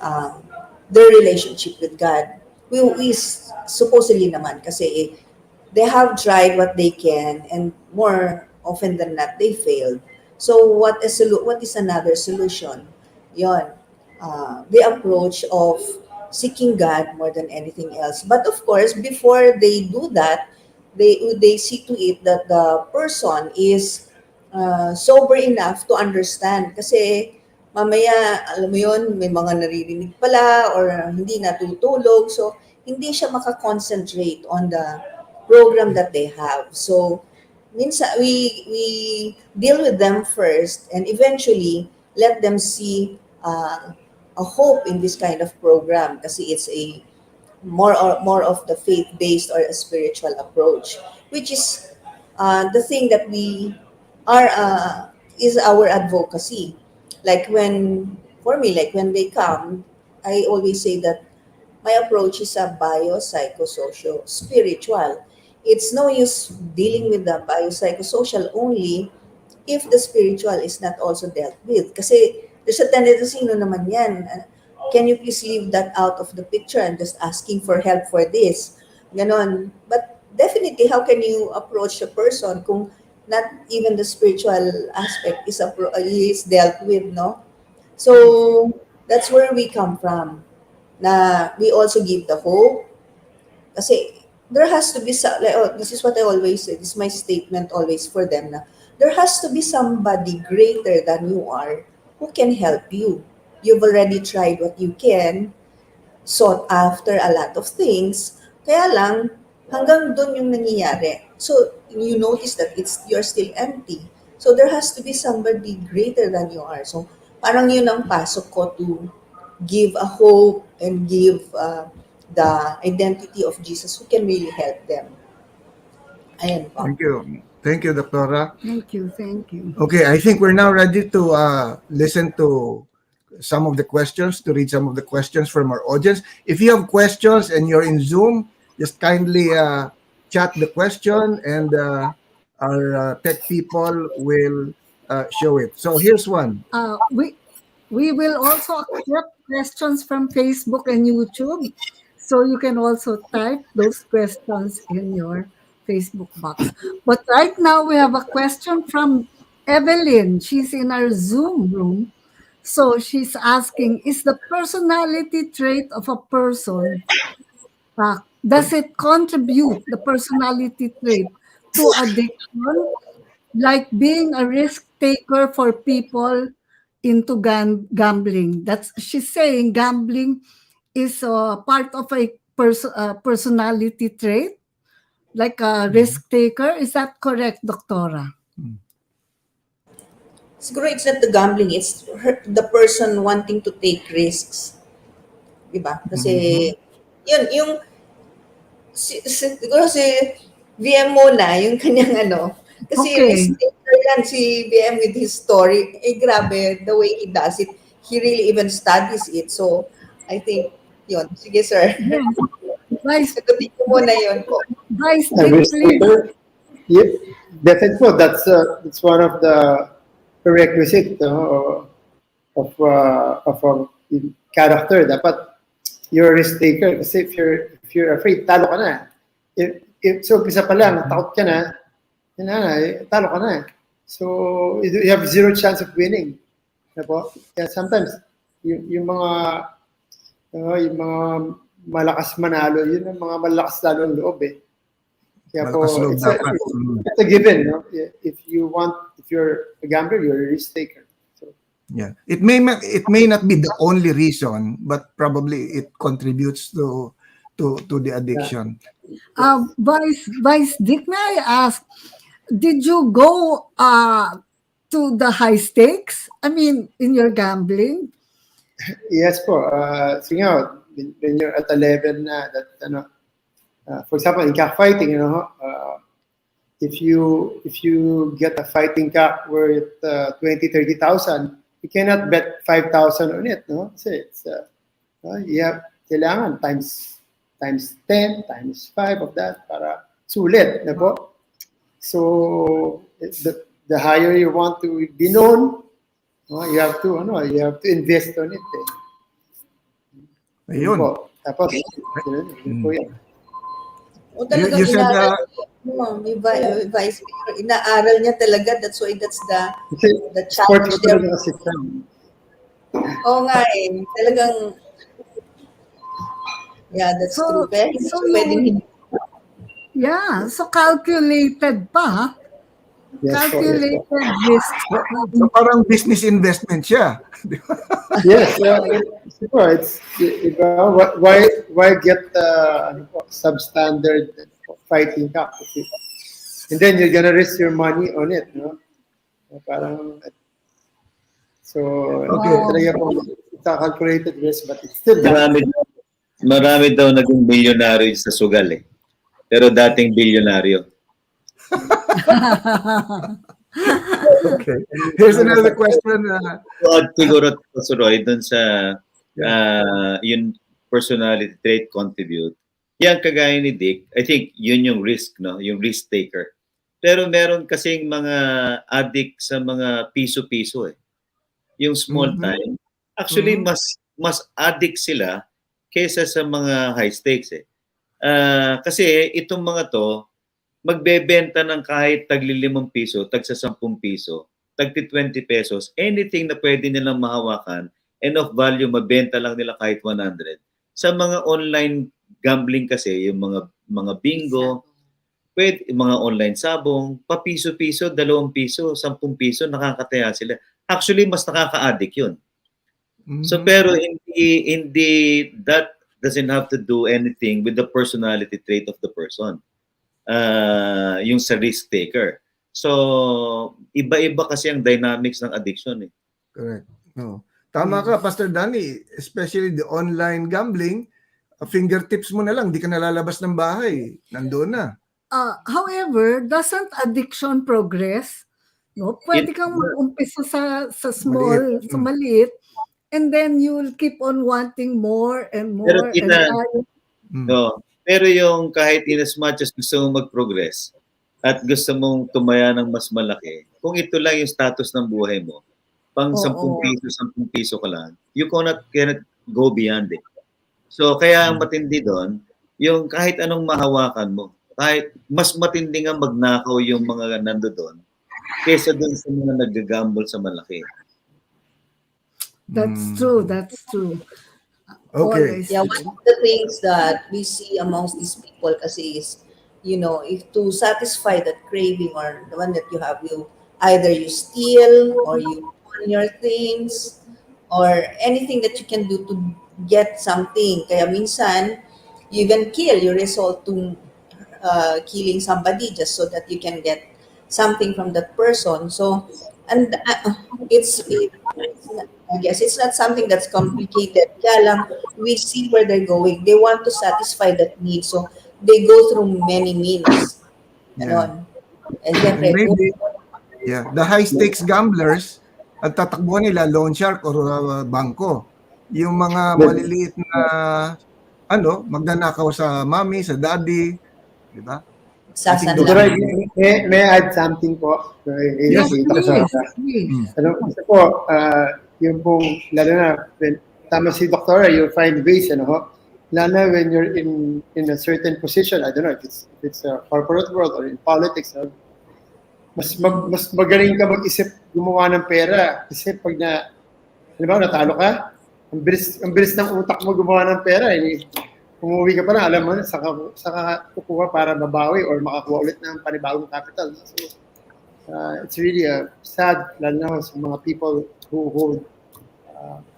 um, their relationship with God. We supposedly naman kasi they have tried what they can, and more often than not they failed. So what is another solution? Yon, the approach of seeking God more than anything else. But of course, before they do that, they see to it that the person is sober enough to understand. Kasi mamaya, alam mo yun, may mga naririnig pala or hindi natutulog. So, hindi siya makakoncentrate on the program that they have. So, minsan, we deal with them first, and eventually let them see a hope in this kind of program kasi it's a more of the faith-based or a spiritual approach, which is the thing that we are is our advocacy. Like for me, like when they come, I always say that my approach is a biopsychosocial spiritual. It's no use dealing with the biopsychosocial only if the spiritual is not also dealt with. Kasi there's a tendency, no naman yan. Can you please leave that out of the picture and just asking for help for this? Ganon. But definitely, how can you approach a person kung not even the spiritual aspect is dealt with, no? So, That's where we come from. Na we also give the hope. Kasi there has to be, like, oh, this is what I always say, this is my statement always for them, na there has to be somebody greater than you are who can help you. You've already tried what you can, sought after a lot of things, kaya lang, hanggang doon yung nangyayari. So, you notice that you're still empty. So, there has to be somebody greater than you are. So, parang yun ang pasok ko to give a hope and give the identity of Jesus who can really help them. Ayan po. Thank you. Thank you, Doctora. Thank you, thank you. Okay, I think we're now ready to listen to some of the questions, to read some of the questions from our audience. If you have questions and you're in Zoom, just kindly chat the question, and our tech people will show it. So here's one. We will also accept questions from Facebook and YouTube. So you can also type those questions in your Facebook box. But right now we have a question from Evelyn. She's in our Zoom room. So she's asking, is the personality trait of a person, does it contribute, the personality trait, to addiction? Like being a risk taker for people into gambling. That's, she's saying gambling is part of a personality trait, like a risk taker. Is that correct, Doctora? Siguro it's not the gambling, it's the person wanting to take risks. Diba? Kasi, yun, yung, siguro si VM muna, yung kanyang ano. Kasi Okay. risk taker yan si VM with his story. Eh, grabe, the way he does it, he really even studies it. So, I think, yun. Sige, sir. Vice, Sagutin ko muna yun po. Vice, Risk please. taker. Yep, definitely po. It's one of the prerequisite of a character. Dapat you're a risk taker. Kasi if you're afraid, talo ka na. So umpisa pa lang, takot ka na, yun na, talo ka na. So you have zero chance of winning. Diba? Kaya sometimes yung mga malakas manalo, yun ang mga malakas lalo ang loob eh. Kaya po, it's a given, no? If you're a gambler, you're a risk taker. So, yeah, it may not be the only reason, but probably it contributes to the addiction. Vice Dick, may I ask, did you go to the high stakes? I mean, in your gambling? Yes po. So nga, when you're at a level na that, for example, in cockfighting, if you get a fighting cock worth 20,000-30,000, you cannot bet 5,000 on it, no? Kasi it's you have kailangan times 10, times 5 of that para sulit, na po. So the higher you want to be known, you have to invest on it. Ayun. Tapos, yun po yan. O talagang You said may vice mayor. Inaaral niya talaga. That's why that's the Sport challenge ko there. talaga kasi Oo nga eh. Talagang, yeah, that's true. Kaya hindi so siya pwedeng hindi. Yeah, so calculated pa, ha? Yes, Calculated po, risk. So parang business investment siya. yes, it's why get substandard fighting cock, and then you're gonna risk your money on it, no? Parang so talaga po, it's a calculated risk, but it's still Marami daw naging milyonaryo sa sugal eh. Pero dating bilyonaryo. Okay. Here's another question. At siguro Roy, dun sa yung personality trait contribute. Yan kagaya ni Dick, I think yun yung risk, no? Yung risk taker. Pero meron kasing mga addict sa mga piso-piso eh. Yung small time. Actually, mas addict sila kaysa sa mga high stakes eh. Kasi itong mga to, magbebenta ng kahit tagli 5 piso, tagsa 10 piso, tagti 20 pesos, anything na pwede nilang mahawakan, enough value, mabenta lang nila kahit 100. Sa mga online gambling kasi, yung mga bingo, pwede, mga online sabong, papiso-piso, 2 piso, 10 piso, nakakataya sila. Actually, mas nakaka-addict yun. So, pero hindi, that doesn't have to do anything with the personality trait of the person. Yung sa risk taker. So, iba-iba kasi ang dynamics ng addiction. Correct. No. Tama ka, Pastor Danny. Especially the online gambling, fingertips mo na lang, di ka nalalabas ng bahay. Nandoon na. However, doesn't addiction progress? No, pwede kang mag-umpisa sa small, Maliit. sa maliit, and then you'll keep on wanting more and more. Pero and tayo. no, pero yung kahit in as much as gusto mong mag-progress at gusto mong tumaya ng mas malaki, kung ito lang yung status ng buhay mo, pang 10 piso, 10 piso ka lang, you cannot go beyond it. So, kaya ang matindi doon, yung kahit anong mahawakan mo, kahit mas matindi nga magnakaw yung mga nando doon, kesa doon sa mga nag-gamble sa malaki. That's true. That's true. Okay. Always. Yeah, one of the things that we see amongst these people kasi is, if to satisfy that craving or the one that you have, either you steal or you pawn your things or anything that you can do to get something. Kaya minsan, you even kill. You resort to killing somebody just so that you can get something from that person. So, and I guess it's not something that's complicated. Kaya lang, we see where they're going. They want to satisfy that need. So, they go through many means. Ganon. And syempre, Maybe, the high-stakes gamblers, at tatakbuhan nila loan shark or bangko. Yung mga maliliit na, magnanakaw sa mommy, sa daddy, di ba? sasan Dr. lang. May I add something po? Yes, Please. please. Kasi po, yung pong, lalo na, tama si Doktora, you'll find ways, lalo na when you're in a certain position, I don't know if it's a corporate world or in politics, mas magaling ka mag-isip gumawa ng pera. Kasi pag natalo ka, ang bilis ng utak mo gumawa ng pera. Umuwi ka pa lang, alam mo, saka kukuha para babawi or makakuha ulit ng panibagong capital. So, it's really sad, lalo na sa mga people who hold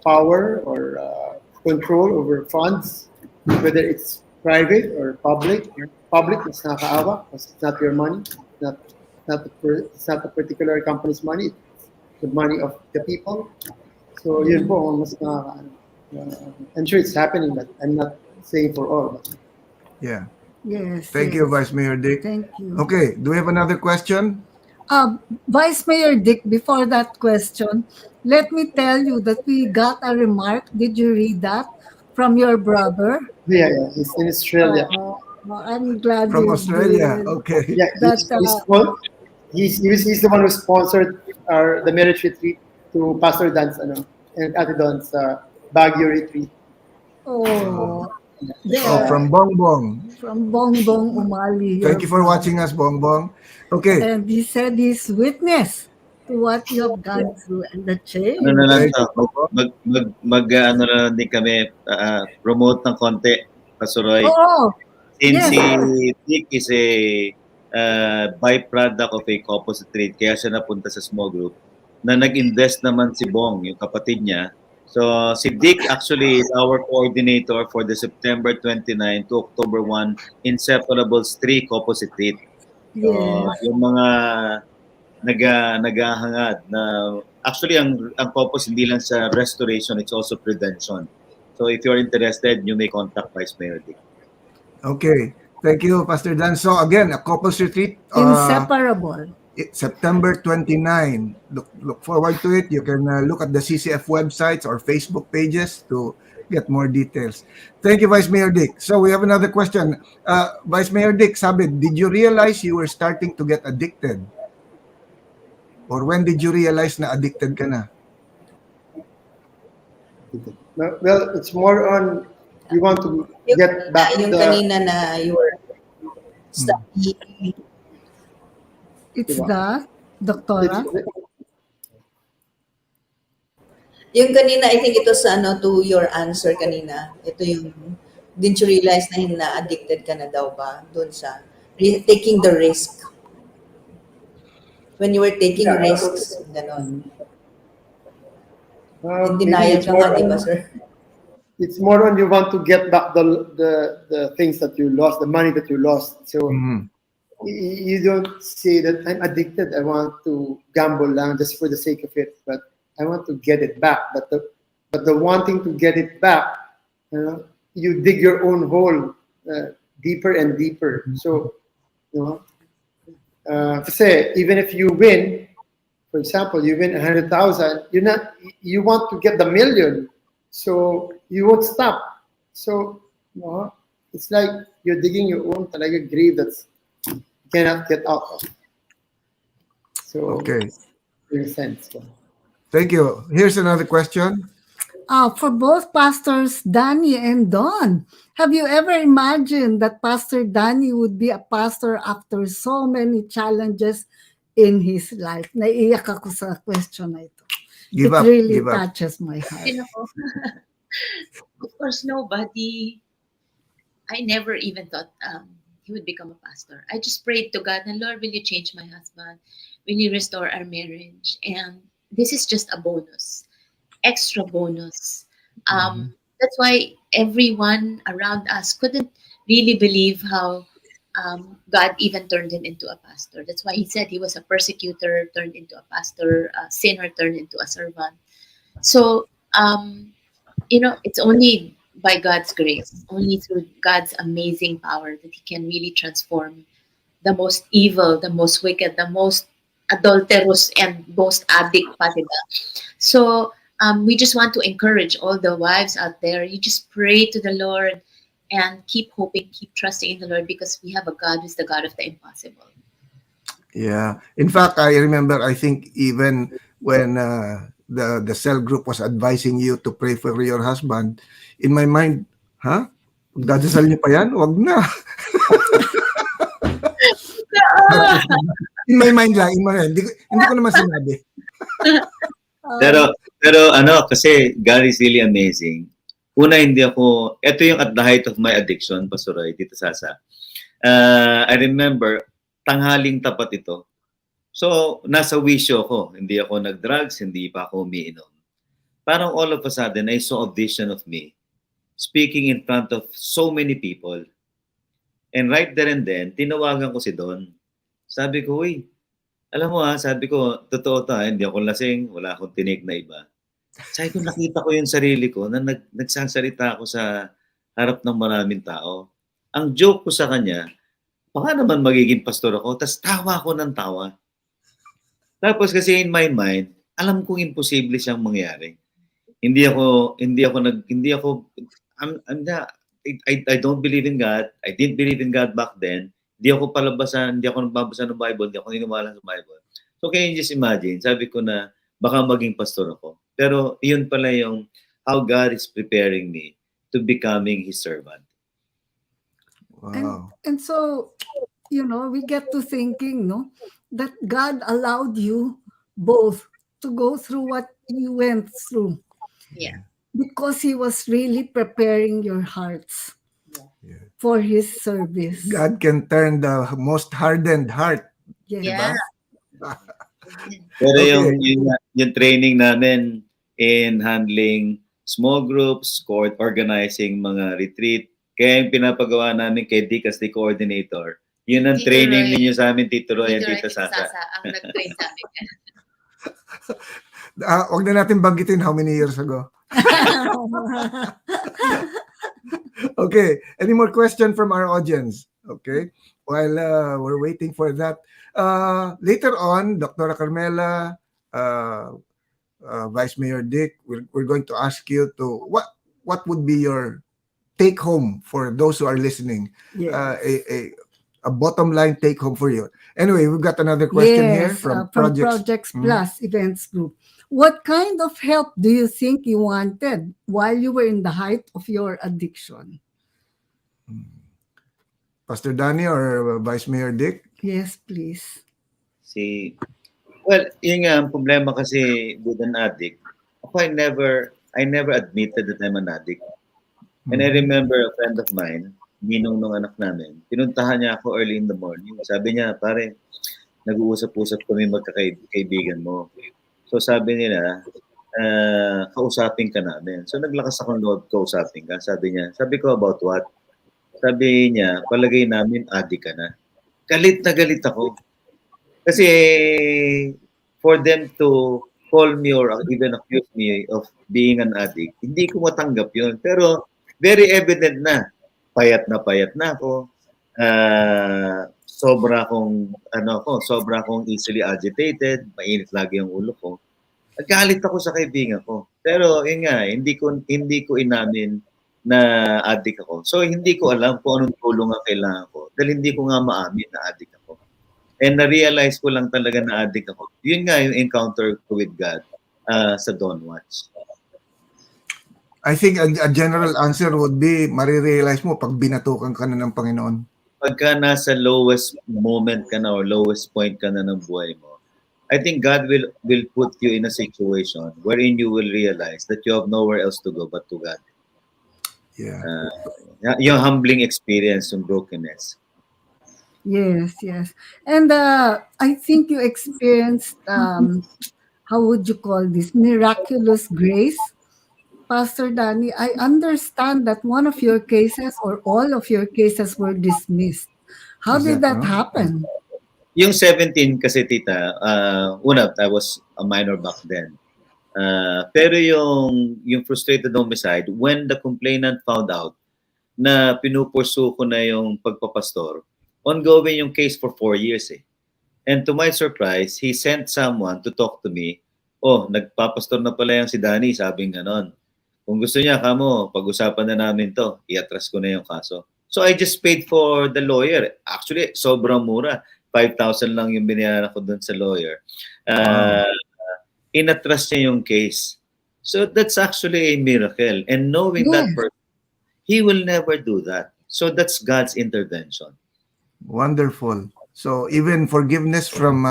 power or control over funds, whether it's private or public. Public, it's nakakaawa because it's not your money. It's not a particular company's money. It's the money of the people. So, yun po, mas I'm sure it's happening, but I'm not saying for all. Yeah. Yes. Thank you, Vice Mayor Dick. Thank you. Okay, do we have another question? Vice Mayor Dick, before that question, let me tell you that we got a remark. Did you read that from your brother? Yeah, he's in Australia. I'm glad From you Australia. did. Okay. Yeah, he's the one who sponsored the marriage retreat to Pastor Dan's and Ate Don's Baguio retreat. From Bongbong. From Bongbong Umali. Thank you for watching us, Bongbong. Okay. And he said he's witness to what you have gone through and the change. Ano na lang to, ano na lang din kami, promote ng konti, Pasuroy. Since si Dick is a byproduct of a composite trade, kaya siya napunta sa small group, na nag-invest naman si Bong, yung kapatid niya. So, si Dick actually is our coordinator for the September 29 to October 1 Inseparables 3 composite trade. So, yung mga naghahangad na actually ang purpose hindi lang sa restoration, it's also prevention. So if you're interested, you may contact Vice Mayor Dick. Okay. Thank you, Pastor Dan. So again, a couples retreat. Inseparable. September 29. Look forward to it. You can look at the CCF websites or Facebook pages to get more details. Thank you, Vice Mayor Dick. So we have another question. Vice Mayor Dick, sabi, did you realize you were starting to get addicted? Or when did you realize na addicted ka na? Well, it's more on you want to get back yung kanina na you were studying. It's that, Doktora? Yung kanina, I think ito sa ano, to your answer kanina. Ito yung, didn't you realize na addicted ka na daw ba doon sa taking the risk? When you were taking Yeah. risks, ganon. In Maybe denial ka nga, di ba, sir? it's more on you want to get back the things that you lost, the money that you lost. So Mhm. you don't say that I'm addicted. I want to gamble lang just for the sake of it, but I want to get it back. But the wanting to get it back, you dig your own hole deeper and deeper. So, kasi even if you win, for example, you win 100,000, you want to get the million, so you won't stop. So, it's like you're digging your own talaga grave that's you cannot get out of. So, Okay. in a sense. Thank you. Here's another question. For both Pastors Danny and Dawn, have you ever imagined that Pastor Danny would be a pastor after so many challenges in his life? Naiiyak ako sa question na ito. Give It up. really Give up. touches my heart. You know, of course, nobody. I never even thought he would become a pastor. I just prayed to God, and Lord, will you change my husband? Will you restore our marriage? And this is just a bonus, extra bonus. That's why everyone around us couldn't really believe how God even turned him into a pastor. That's why he said he was a persecutor, turned into a pastor, a sinner, turned into a servant. So, it's only by God's grace, only through God's amazing power that He can really transform the most evil, the most wicked, the most adulterous, and most addict pa, diba? So, we just want to encourage all the wives out there. You just pray to the Lord and keep hoping, keep trusting in the Lord, because we have a God who's the God of the impossible. Yeah. In fact, I remember, I think even when the cell group was advising you to pray for your husband, in my mind, Magdadasal niyo pa yan? Wag na. In my mind lang, hindi ko naman sinabi. Pero kasi God is really amazing. Una, ito yung at the height of my addiction, Pastor Roy, dito Sasa. I remember, tanghaling tapat ito. So, nasa wisyo ko. Hindi ako nag-drugs, hindi pa ako umiinom. Parang all of a sudden, I saw a vision of me speaking in front of so many people. And right there and then, tinawagan ko si Don. Sabi ko, uy, alam mo sabi ko, totoo hindi ako lasing, wala akong tinig na iba. Sabi ko, nakita ko yung sarili ko na nagsasalita ako sa harap ng maraming tao. Ang joke ko sa kanya, baka naman magiging pastor ako, tas tawa ako ng tawa. Tapos kasi in my mind, alam kong imposible siyang mangyari. I don't believe in God. I didn't believe in God back then. Hindi ako nagbabasa ng Bible, hindi ako niniwala sa Bible. So can you just imagine, sabi ko na baka maging pastor ako. Pero yun pala yung how God is preparing me to becoming His servant. Wow. And so, we get to thinking, that God allowed you both to go through what you went through. Yeah. Because He was really preparing your hearts for His service. God can turn the most hardened heart. Yes. Diba? Pero Okay. yung training namin in handling small groups, organizing mga retreat, kaya yung pinapagawa namin kay Dick as the coordinator, yun ang Tito training Roy. ninyo sa amin, Tito Roy and Tito Tita Sasa. ang nag-train sa amin. Huwag na natin banggitin how many years ago. Okay. Any more question from our audience? Okay. While we're waiting for that, later on, Dr. Carmela, Vice Mayor Dick, we're going to ask you to what would be your take home for those who are listening? Yes. A bottom line take home for you. Anyway, we've got another question here from Projects Plus Events Group. What kind of help do you think you wanted while you were in the height of your addiction? Pastor Danny or Vice Mayor Dick? Yes, please. Well, yun nga, ang problema kasi with an addict, ako, I never admitted that I'm an addict. And I remember a friend of mine, ninong nung anak namin, pinuntahan niya ako early in the morning. Sabi niya, pare, nag-uusap-usap kami magkakaibigan mo. So sabi nila, kausapin ka namin. So naglakas akong loob, kausapin ka. Sabi niya, sabi ko, about what? Sabi niya, palagay namin, addict ka na. Galit na galit ako. Kasi for them to call me or even accuse me of being an addict, hindi ko matanggap yun. Pero very evident na payat na ako. Sobra akong easily agitated, mainit lagi ang ulo ko. Naggalit ako sa kaibigan ko. Pero yun nga, hindi ko inamin na addict ako. So hindi ko alam kung anong tulong ang kailangan ko dahil hindi ko nga maamin na addict ako. And na-realize ko lang talaga na addict ako. Yun nga yung encounter ko with God sa Dawn Watch. I think a general answer would be, marirealize mo pag binatukan ka na ng Panginoon. Pagka nasa lowest moment ka na or lowest point ka na ng buhay mo, I think God will put you in a situation wherein you will realize that you have nowhere else to go but to God. Yeah. Yung humbling experience, yung brokenness. Yes. And I think you experienced, how would you call this, miraculous grace. Pastor Danny, I understand that one of your cases or all of your cases were dismissed. How did that happen? Yung 17 kasi, tita, una, I was a minor back then. Pero yung frustrated homicide, when the complainant found out na pinupursu ko na yung pagpapastor, ongoing yung case for 4 years eh. And to my surprise, he sent someone to talk to me. Oh, nagpapastor na pala yung si Danny, sabing ganon. Kung gusto niya, kamo, pag-usapan na namin to, i-atras ko na yung kaso. So I just paid for the lawyer. Actually, sobrang mura. 5,000 lang yung binayaran ko dun sa lawyer. Inatras niya yung case. So that's actually a miracle. And knowing that person, he will never do that. So that's God's intervention. Wonderful. So even forgiveness from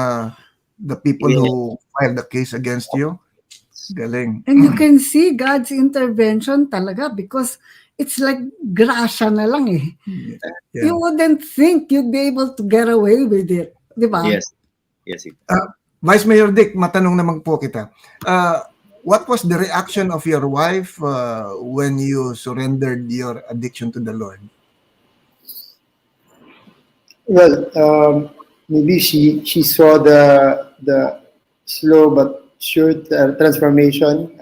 the people who filed the case against you, galing. And you can see God's intervention talaga because it's like grasya na lang eh. Yeah. You wouldn't think you'd be able to get away with it. Di ba? Yes. Vice Mayor Dick, matanong naman po kita. What was the reaction of your wife when you surrendered your addiction to the Lord? Well, maybe she saw the slow but sure transformation.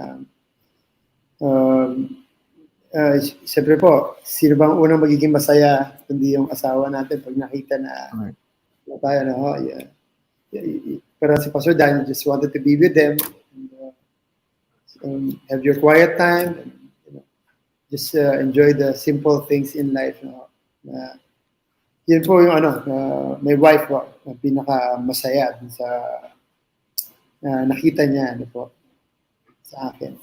Siyempre po, sino bang unang magiging masaya kundi yung asawa natin pag nakita na tayo na pero si Pastor Dan just wanted to be with them and, have your quiet time and, just enjoy the simple things in life. Yun po yung my wife po, pinaka masaya sa nakita niya po sa akin.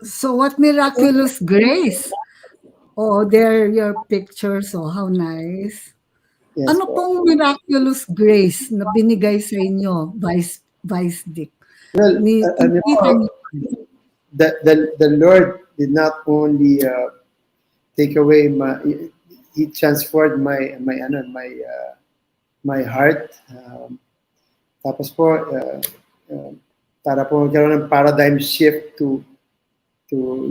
So what miraculous grace. Oh, there are your pictures. Oh, how nice. Yes, ano pong miraculous grace na binigay sa inyo, Vice Dick? Well, the Lord did not only take away He transformed my heart. Tapos po, para po magkaroon ng paradigm shift to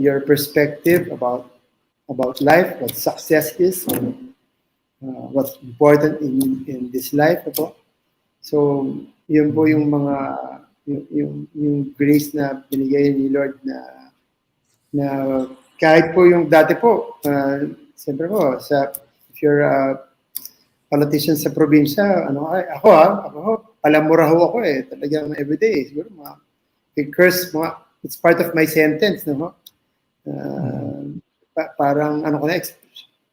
your perspective about life, what success is, what's important in this life. So, yun po yung mga yung grace na binigay ni Lord na kahit po yung dati po, siyempre po, if you're a politician sa probinsya, ako palamura ho ako eh, talagang everyday, siguro curse, it's part of my sentence, no? Parang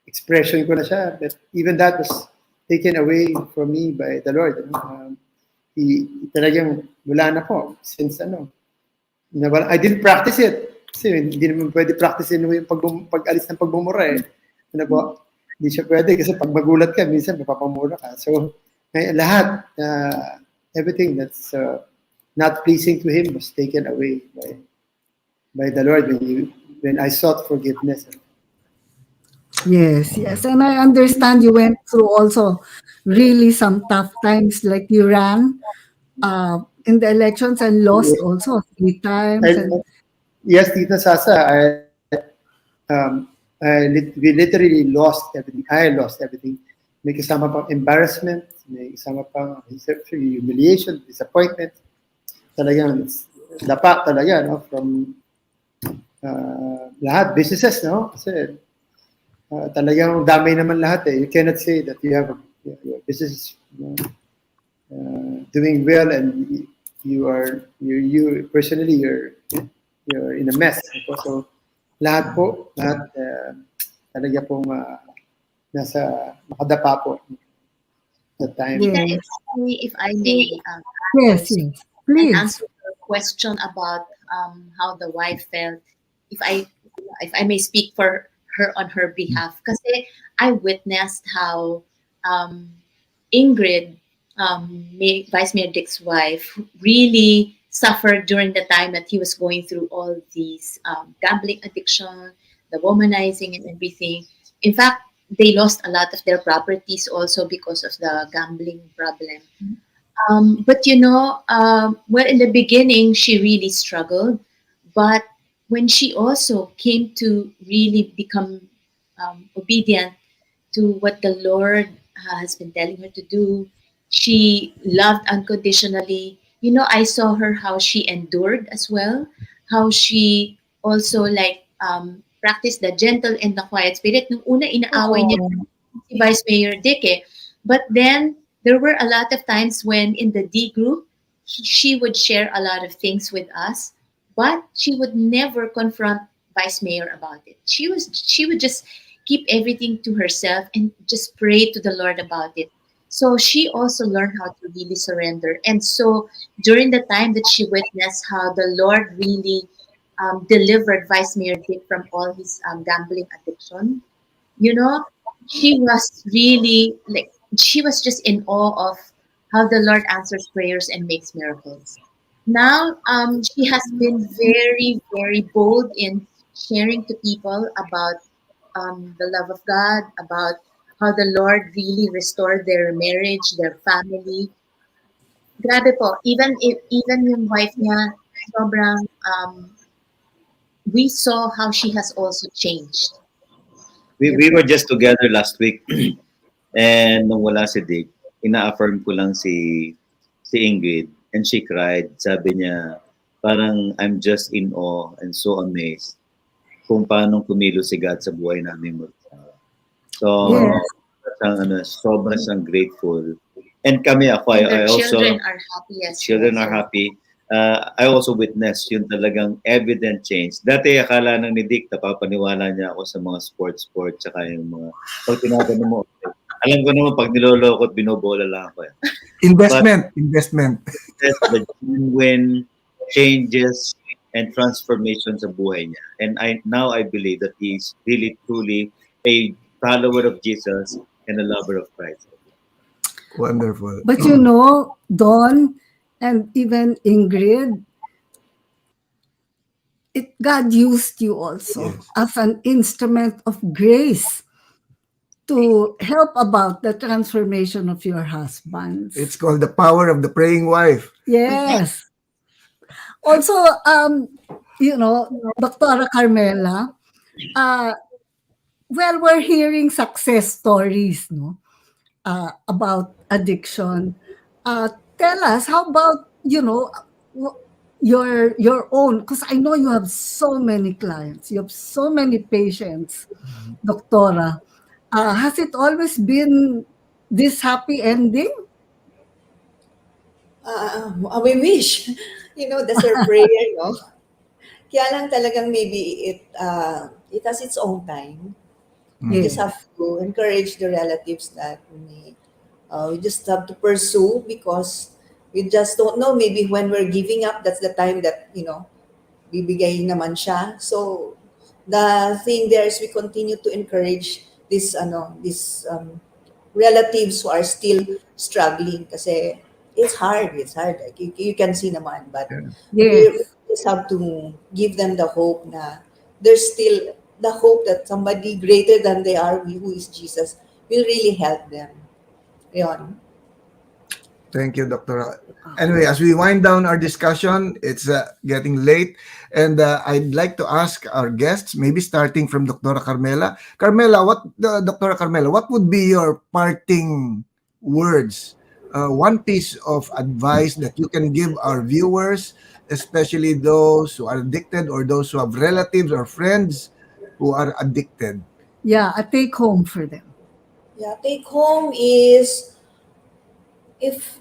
expression ko na siya, but even that was taken away from me by the Lord. Talagang wala na po since I didn't practice it. Kasi hindi naman pwede practicein yung pag-alis ng pagbumura eh. Hindi siya pwede kasi pag magulat ka, minsan mapapamura ka. So, lahat, everything that's not pleasing to Him was taken away by the Lord when I sought forgiveness. Yes, yes. And I understand you went through also really some tough times, like you ran in the elections and lost also 3 times. And And yes, Tita Sasa, um, we literally lost everything. I lost everything. May kasama pang embarrassment, may kasama pang humiliation, disappointment. Talagang dapa talaga, no? From lahat, businesses, no? Kasi talagang damay naman lahat eh. You cannot say that you have your business is, doing well and you personally you're in a mess. So lahat po, lahat talaga pong nasa makadapa po the time. Tita, yes, if I may add yes, also yes. and Please. answer your question about how the wife felt, if I if I may speak for her on her behalf, kasi I witnessed how um, Ingrid, Vice Mayor Dick's wife, really suffered during the time that he was going through all these gambling addiction, the womanizing, and everything. In fact, they lost a lot of their properties also because of the gambling problem. But well, in the beginning, she really struggled. But when she also came to really become obedient to what the Lord has been telling her to do. She loved unconditionally. I saw her how she endured as well, how she also like practiced the gentle and the quiet spirit. Nung una, inaaway niya Oh, si Vice Mayor Dick eh. But then, there were a lot of times when in the D group, she would share a lot of things with us, but she would never confront Vice Mayor about it. She would just keep everything to herself and just pray to the Lord about it. So she also learned how to really surrender. And so during the time that she witnessed how the Lord really delivered Vice Mayor Dick from all his gambling addiction, you know, she was really like, she was just in awe of how the Lord answers prayers and makes miracles. Now, she has been very, very bold in sharing to people about the love of God, about how the Lord really restored their marriage, their family. Grabe po, even yung wife niya, sobrang, we saw how she has also changed. We were just together last week and nung wala si Dick, ina-affirm ko lang si Ingrid and she cried. Sabi niya, parang I'm just in awe and so amazed kung paano kumilos si God sa buhay namin mag-asawa. So, yes, sobrang siyang grateful. And kami, ako, And their I also, children are happy as children well. are happy. I also witnessed yung talagang evident change. Dati akala nang ni Dick, napapaniwala niya ako sa mga sports, tsaka yung mga, pag tinatanong mo, okay. Alam ko naman pag niloloko at binobola lang ako. Investment. That's the genuine changes and transformation sa buhay niya. And now I believe that he's really truly a follower of Jesus and a lover of Christ. Wonderful. but Dawn and even Ingrid, God used you also Yes. as an instrument of grace to help about the transformation of your husbands. It's called the power of the praying wife. Yes. Also, Dr. Carmela, uh, well, we're hearing success stories, no, about addiction. Tell us, how about, your own, because I know you have so many clients, you have so many patients, Doctora. Has it always been this happy ending? We wish, that's our prayer, no? Kaya lang talagang maybe it has its own time. We just Yes. have to encourage the relatives that we just have to pursue because we just don't know. Maybe when we're giving up, that's the time that, bibigay naman siya. So, the thing there is we continue to encourage these relatives who are still struggling kasi it's hard. Like you can see naman, but we Yes. just have to give them the hope na there's still the hope that somebody greater than they are, who is Jesus, will really help them. Yun. Thank you, Dr. Anyway, as we wind down our discussion, it's getting late, and I'd like to ask our guests, maybe starting from Dr. Carmela. Carmela, Dr. Carmela, what would be your parting words? One piece of advice that you can give our viewers, especially those who are addicted or those who have relatives or friends who are addicted. Yeah, a take home for them. Yeah, take home is if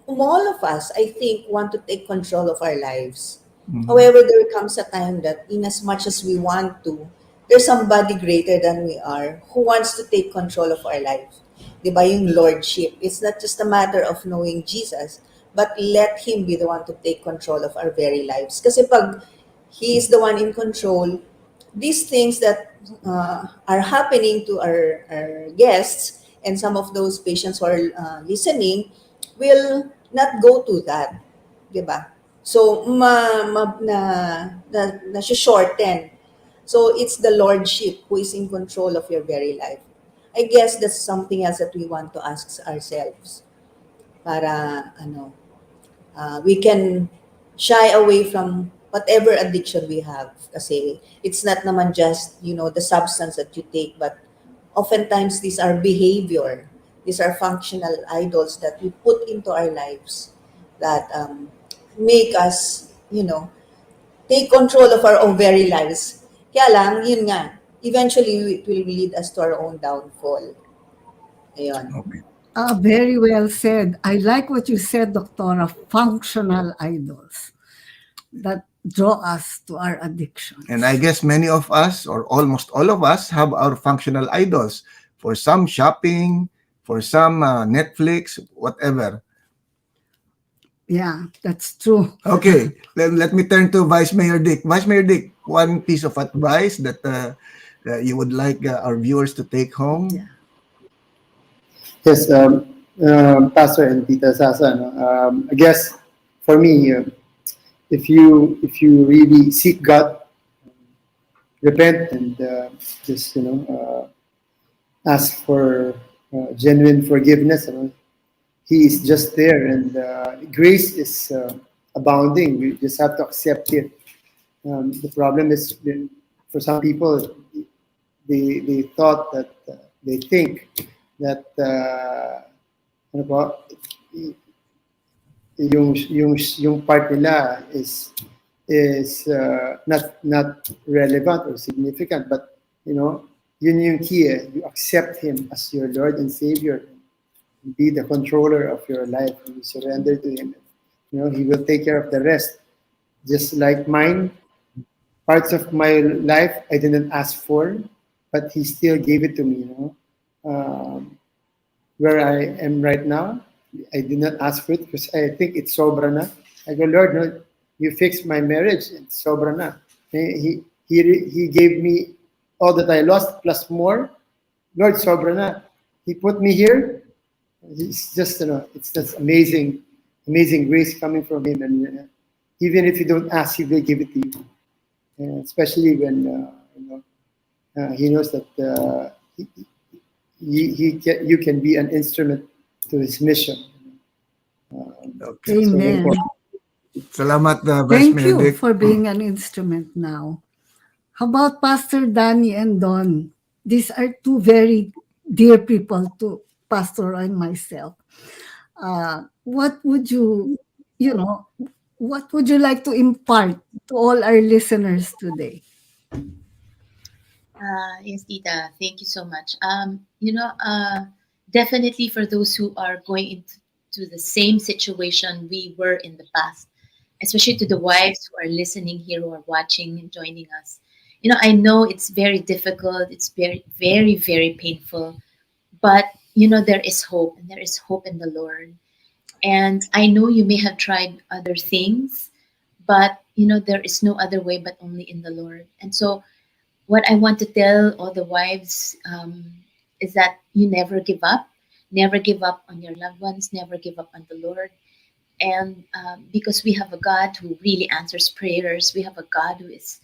all of us, I think, want to take control of our lives. Mhm. However, there comes a time that, in as much as we want to, there's somebody greater than we are who wants to take control of our life. Diba yung lordship? It's not just a matter of knowing Jesus, but let Him be the one to take control of our very lives. Kasi pag He is the one in control, these things that are happening to our guests and some of those patients who are listening will not go to that, 'di ba? So na shorten. So it's the lordship who is in control of your very life. I guess that's something else that we want to ask ourselves para we can shy away from whatever addiction we have. Kasi it's not naman just, the substance that you take, but oftentimes these are behavior. These are functional idols that we put into our lives that make us, take control of our own very lives. Kaya lang, yun nga, eventually it will lead us to our own downfall. Ayun. Okay. Very well said. I like what you said, Doctora, functional idols that draw us to our addictions. And I guess many of us, or almost all of us, have our functional idols. For some, shopping, for some, Netflix, whatever. Yeah, that's true. Okay, let me turn to Vice Mayor Dick. Vice Mayor Dick, one piece of advice that you would like our viewers to take home? Yeah. Yes, Pastor and Tita Sasa. No? I guess for me, if you really seek God, repent and just ask for genuine forgiveness. He is just there, and grace is abounding. You just have to accept it. The problem is for some people, they thought that they think that ano po, yung part nila is not relevant or significant, but yun yung key. You accept Him as your Lord and Savior, be the controller of your life, and you surrender to Him. He will take care of the rest. Just like mine, parts of my life I didn't ask for, but He still gave it to me. Where I am right now, I did not ask for it because I think it's sobra na. I go, Lord, no, you fixed my marriage. It's sobra na. He gave me all that I lost plus more. Lord, sobra na. He put me here. It's just, it's just amazing grace coming from Him. And even if you don't ask, He will give it to you. Especially when He knows that you can be an instrument to His mission. Okay. Amen. Salamat, Vice Thank Mayor you Dick. for being an instrument now. How about Pastor Danny and Don? These are two very dear people to Pastor and myself. What would what would you like to impart to all our listeners today? Yes, Tita, thank you so much. Definitely for those who are going into the same situation we were in the past, especially to the wives who are listening here, who are watching and joining us. I know it's very difficult. It's very, very, very painful. But, there is hope, and there is hope in the Lord. And I know you may have tried other things, but, there is no other way but only in the Lord. And so, what I want to tell all the wives is that you never give up on your loved ones, never give up on the Lord. And because we have a God who really answers prayers, we have a God who is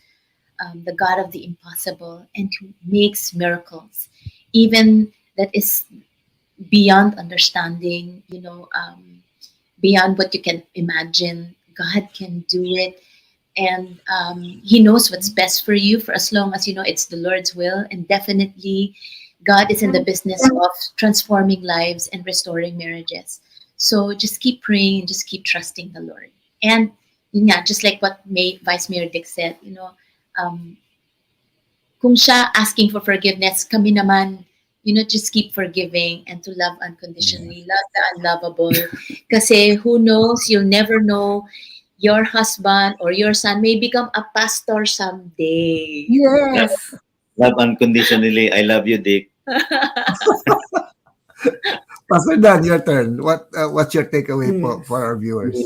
the God of the impossible and who makes miracles, even that is beyond understanding, beyond what you can imagine. God can do it. And He knows what's best for you for as long as you know it's the Lord's will. And definitely, God is in the business of transforming lives and restoring marriages. So just keep praying and just keep trusting the Lord. And yeah, just like what Vice Mayor Dick said, um, kung siya asking for forgiveness, kami naman, just keep forgiving and to love unconditionally, love the unlovable. Kasi who knows, you'll never know, your husband or your son may become a pastor someday. Yes. Love unconditionally. I love you, Dick. Pastor Dan, your turn. What's your takeaway for our viewers?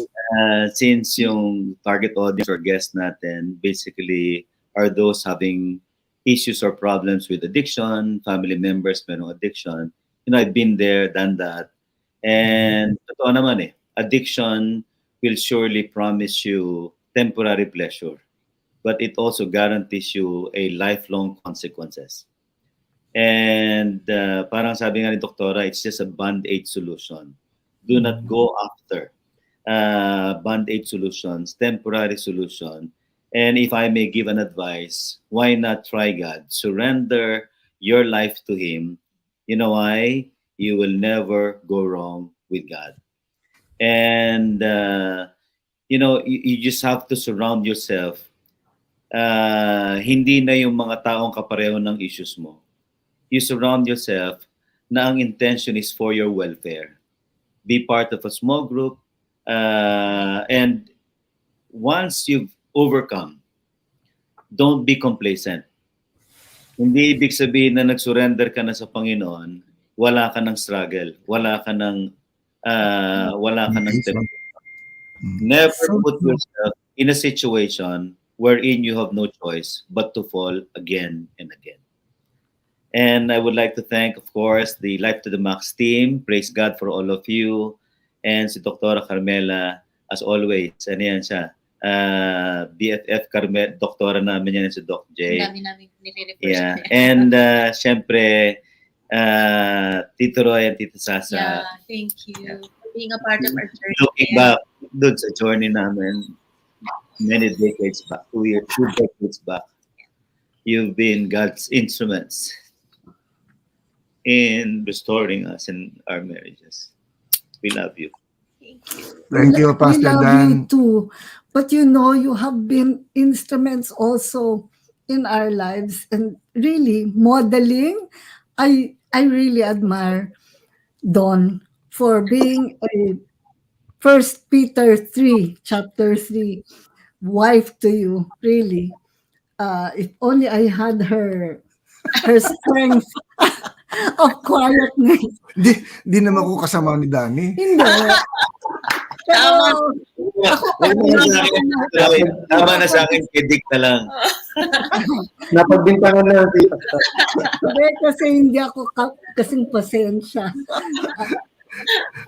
Since yung target audience or guest natin basically are those having issues or problems with addiction, family members merong addiction, I've been there, done that. And totoo naman addiction will surely promise you temporary pleasure, but it also guarantees you a lifelong consequences. And parang sabi nga ni Doktora, it's just a band-aid solution. Do not go after band-aid solutions, temporary solution. And if I may give an advice, why not try God? Surrender your life to Him. You know why? You will never go wrong with God. And, you just have to surround yourself. Hindi na yung mga taong kapareho ng issues mo. You surround yourself na ang intention is for your welfare. Be part of a small group. And once you've overcome, don't be complacent. Hindi ibig sabihin na nag-surrender ka na sa Panginoon, wala ka ng struggle, wala ka ng temptation. Never put yourself in a situation wherein you have no choice but to fall again and again. And I would like to thank, of course, the Life to the Max team. Praise God for all of you. And si Dr. Carmela, as always, ano yan siya? BFF Carmela, doktora namin yan si Doc J. Namin nire-refer Yeah. siya. And syempre, Tito Roy and Tito Sasa. Yeah, thank you for being a part of our journey. Looking back dun sa journey namin, many decades back, 2 decades back, you've been God's instruments in restoring us in our marriages. We love you. Thank you, Pastor we love Dan. you too. But you have been instruments also in our lives and really modeling. I really admire Dawn for being a First Peter 3, chapter 3, wife to you, really. If only I had her strength of quietness. Di naman ko kasama ni Danny. Hindi. Pero, Tama na sa akin, kidik na lang. Napagbintangan na dito. hindi, kasi hindi ako kasing pasensya.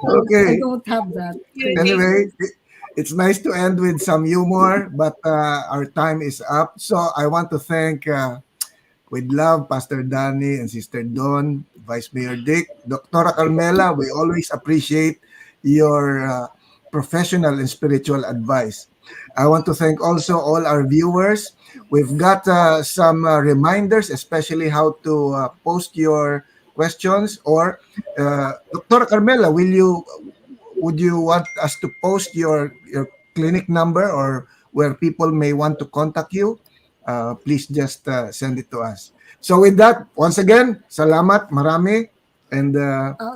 Okay. I don't have that. Anyway, it's nice to end with some humor, but our time is up. So I want to thank, with love, Pastor Danny and Sister Dawn, Vice Mayor Dick, Dr. Carmela. We always appreciate your professional and spiritual advice. I want to thank also all our viewers. We've got some reminders, especially how to post your questions. Or Dr. Carmela, would you want us to post your clinic number or where people may want to contact you? Please just send it to us. So with that, once again, salamat, marami. And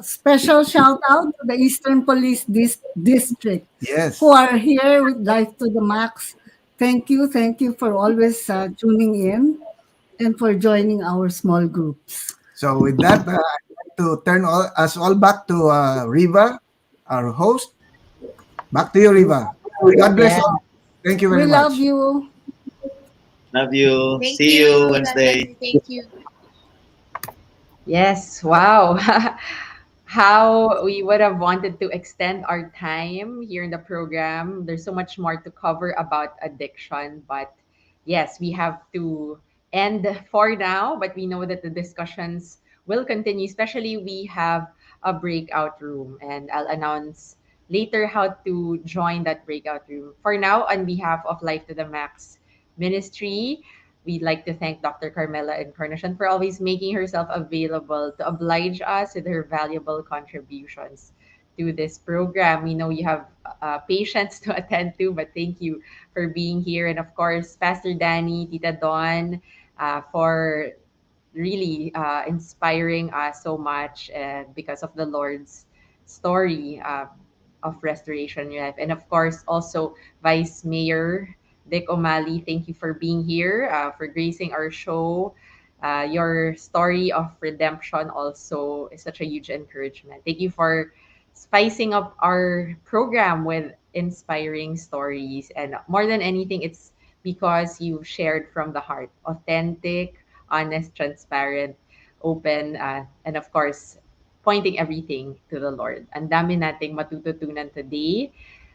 special shout out to the Eastern Police District, yes, who are here with Life to the Max. Thank you for always tuning in and for joining our small groups. So with that, I'd like to turn us all back to Riva, our host. Back to you, Riva. God bless you. Thank you very We much. love you. Love you. Thank See you Wednesday. Thank you. Yes, wow. how we would have wanted to extend our time here in the program. There's so much more to cover about addiction, but yes, we have to end for now. But we know that the discussions will continue, especially we have a breakout room, and I'll announce later how to join that breakout room. For now, on behalf of Life to the Max Ministry, we'd like to thank Dr. Carmela Encarnacion for always making herself available to oblige us with her valuable contributions to this program. We know you have patients to attend to, but thank you for being here. And of course, Pastor Danny, Tita Dawn, for really inspiring us so much, and because of the Lord's story of restoration in your life. And of course, also Vice Mayor Dick Umali, thank you for being here, for gracing our show. Your story of redemption also is such a huge encouragement. Thank you for spicing up our program with inspiring stories. And more than anything, it's because you shared from the heart, authentic, honest, transparent, open, and of course, pointing everything to the Lord. Ang dami nating matututunan today.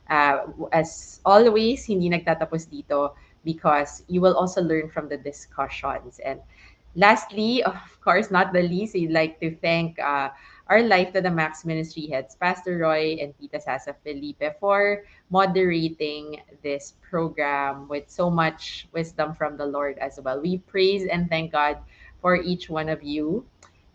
As always, hindi nagtatapos dito because you will also learn from the discussions. And lastly, of course, not the least, we'd like to thank our Life to the Max Ministry heads, Pastor Roy and Tita Sasa Felipe, for moderating this program with so much wisdom from the Lord as well. We praise and thank God for each one of you.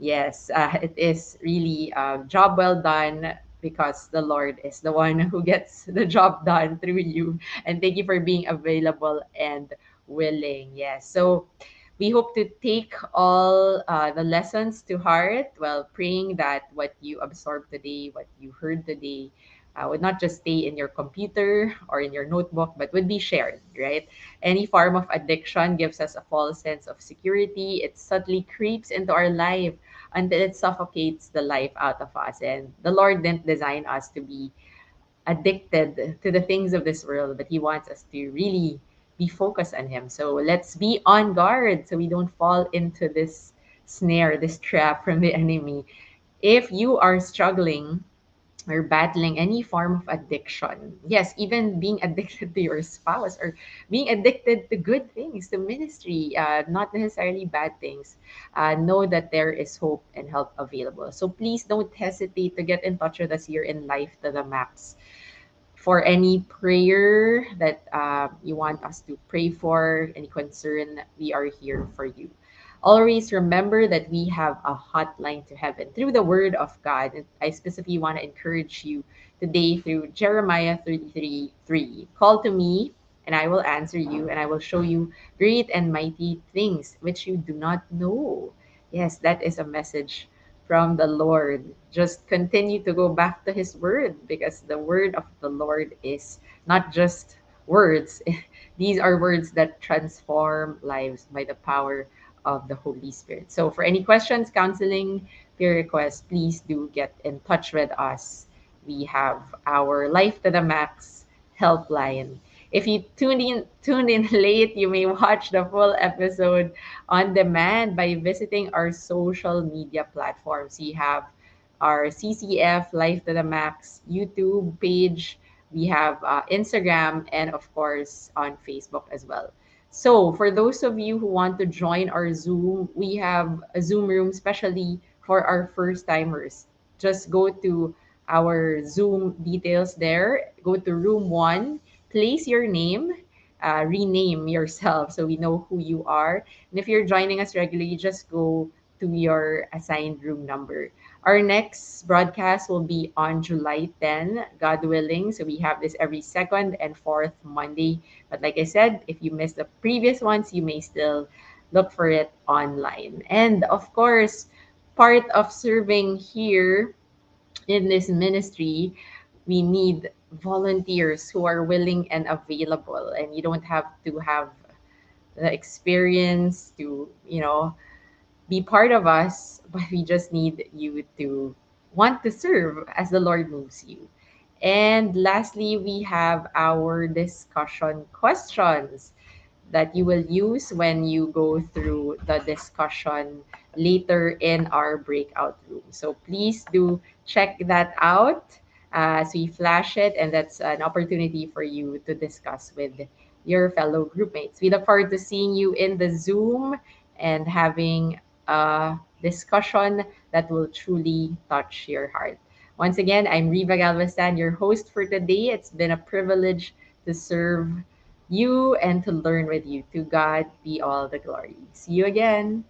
Yes, it is really a job well done because the Lord is the one who gets the job done through you. And thank you for being available and willing. Yes. So we hope to take all the lessons to heart while praying that what you absorbed today, what you heard today, would not just stay in your computer or in your notebook, but would be shared, right? Any form of addiction gives us a false sense of security. It subtly creeps into our life until it suffocates the life out of us. And the Lord didn't design us to be addicted to the things of this world, but He wants us to really be focused on Him. So let's be on guard so we don't fall into this snare, this trap from the enemy. If you are struggling or battling any form of addiction, yes, even being addicted to your spouse or being addicted to good things, to ministry, not necessarily bad things, know that there is hope and help available. So please don't hesitate to get in touch with us here in Life to the Max for any prayer that you want us to pray for, any concern, we are here for you. Always remember that we have a hotline to heaven through the word of God. And I specifically want to encourage you today through Jeremiah 33:3. Call to me, and I will answer you, and I will show you great and mighty things which you do not know. Yes, that is a message from the Lord. Just continue to go back to His Word because the Word of the Lord is not just words, these are words that transform lives by the power of the Holy Spirit. So, for any questions, counseling, peer requests, please do get in touch with us. We have our Life to the Max helpline. If you tuned in late, you may watch the full episode on demand by visiting our social media platforms. We have our CCF Life to the Max YouTube page. We have Instagram and, of course, on Facebook as well. So, for those of you who want to join our Zoom, we have a Zoom room specially for our first timers. Just go to our Zoom details there, go to room one, place your name, rename yourself so we know who you are. And if you're joining us regularly, just go to your assigned room number. Our next broadcast will be on July 10, God willing. So we have this every second and fourth Monday. But like I said, if you missed the previous ones, you may still look for it online. And of course, part of serving here in this ministry, we need volunteers who are willing and available. And you don't have to have the experience to, be part of us, but we just need you to want to serve as the Lord moves you. And lastly, we have our discussion questions. that you will use when you go through the discussion later in our breakout room. So please do check that out as we flash it, and that's an opportunity for you to discuss with your fellow groupmates. We look forward to seeing you in the Zoom and having a discussion that will truly touch your heart. Once again, I'm Riva Galvestan, your host for today. It's been a privilege to serve you and to learn with you. To God be all the glory. See you again.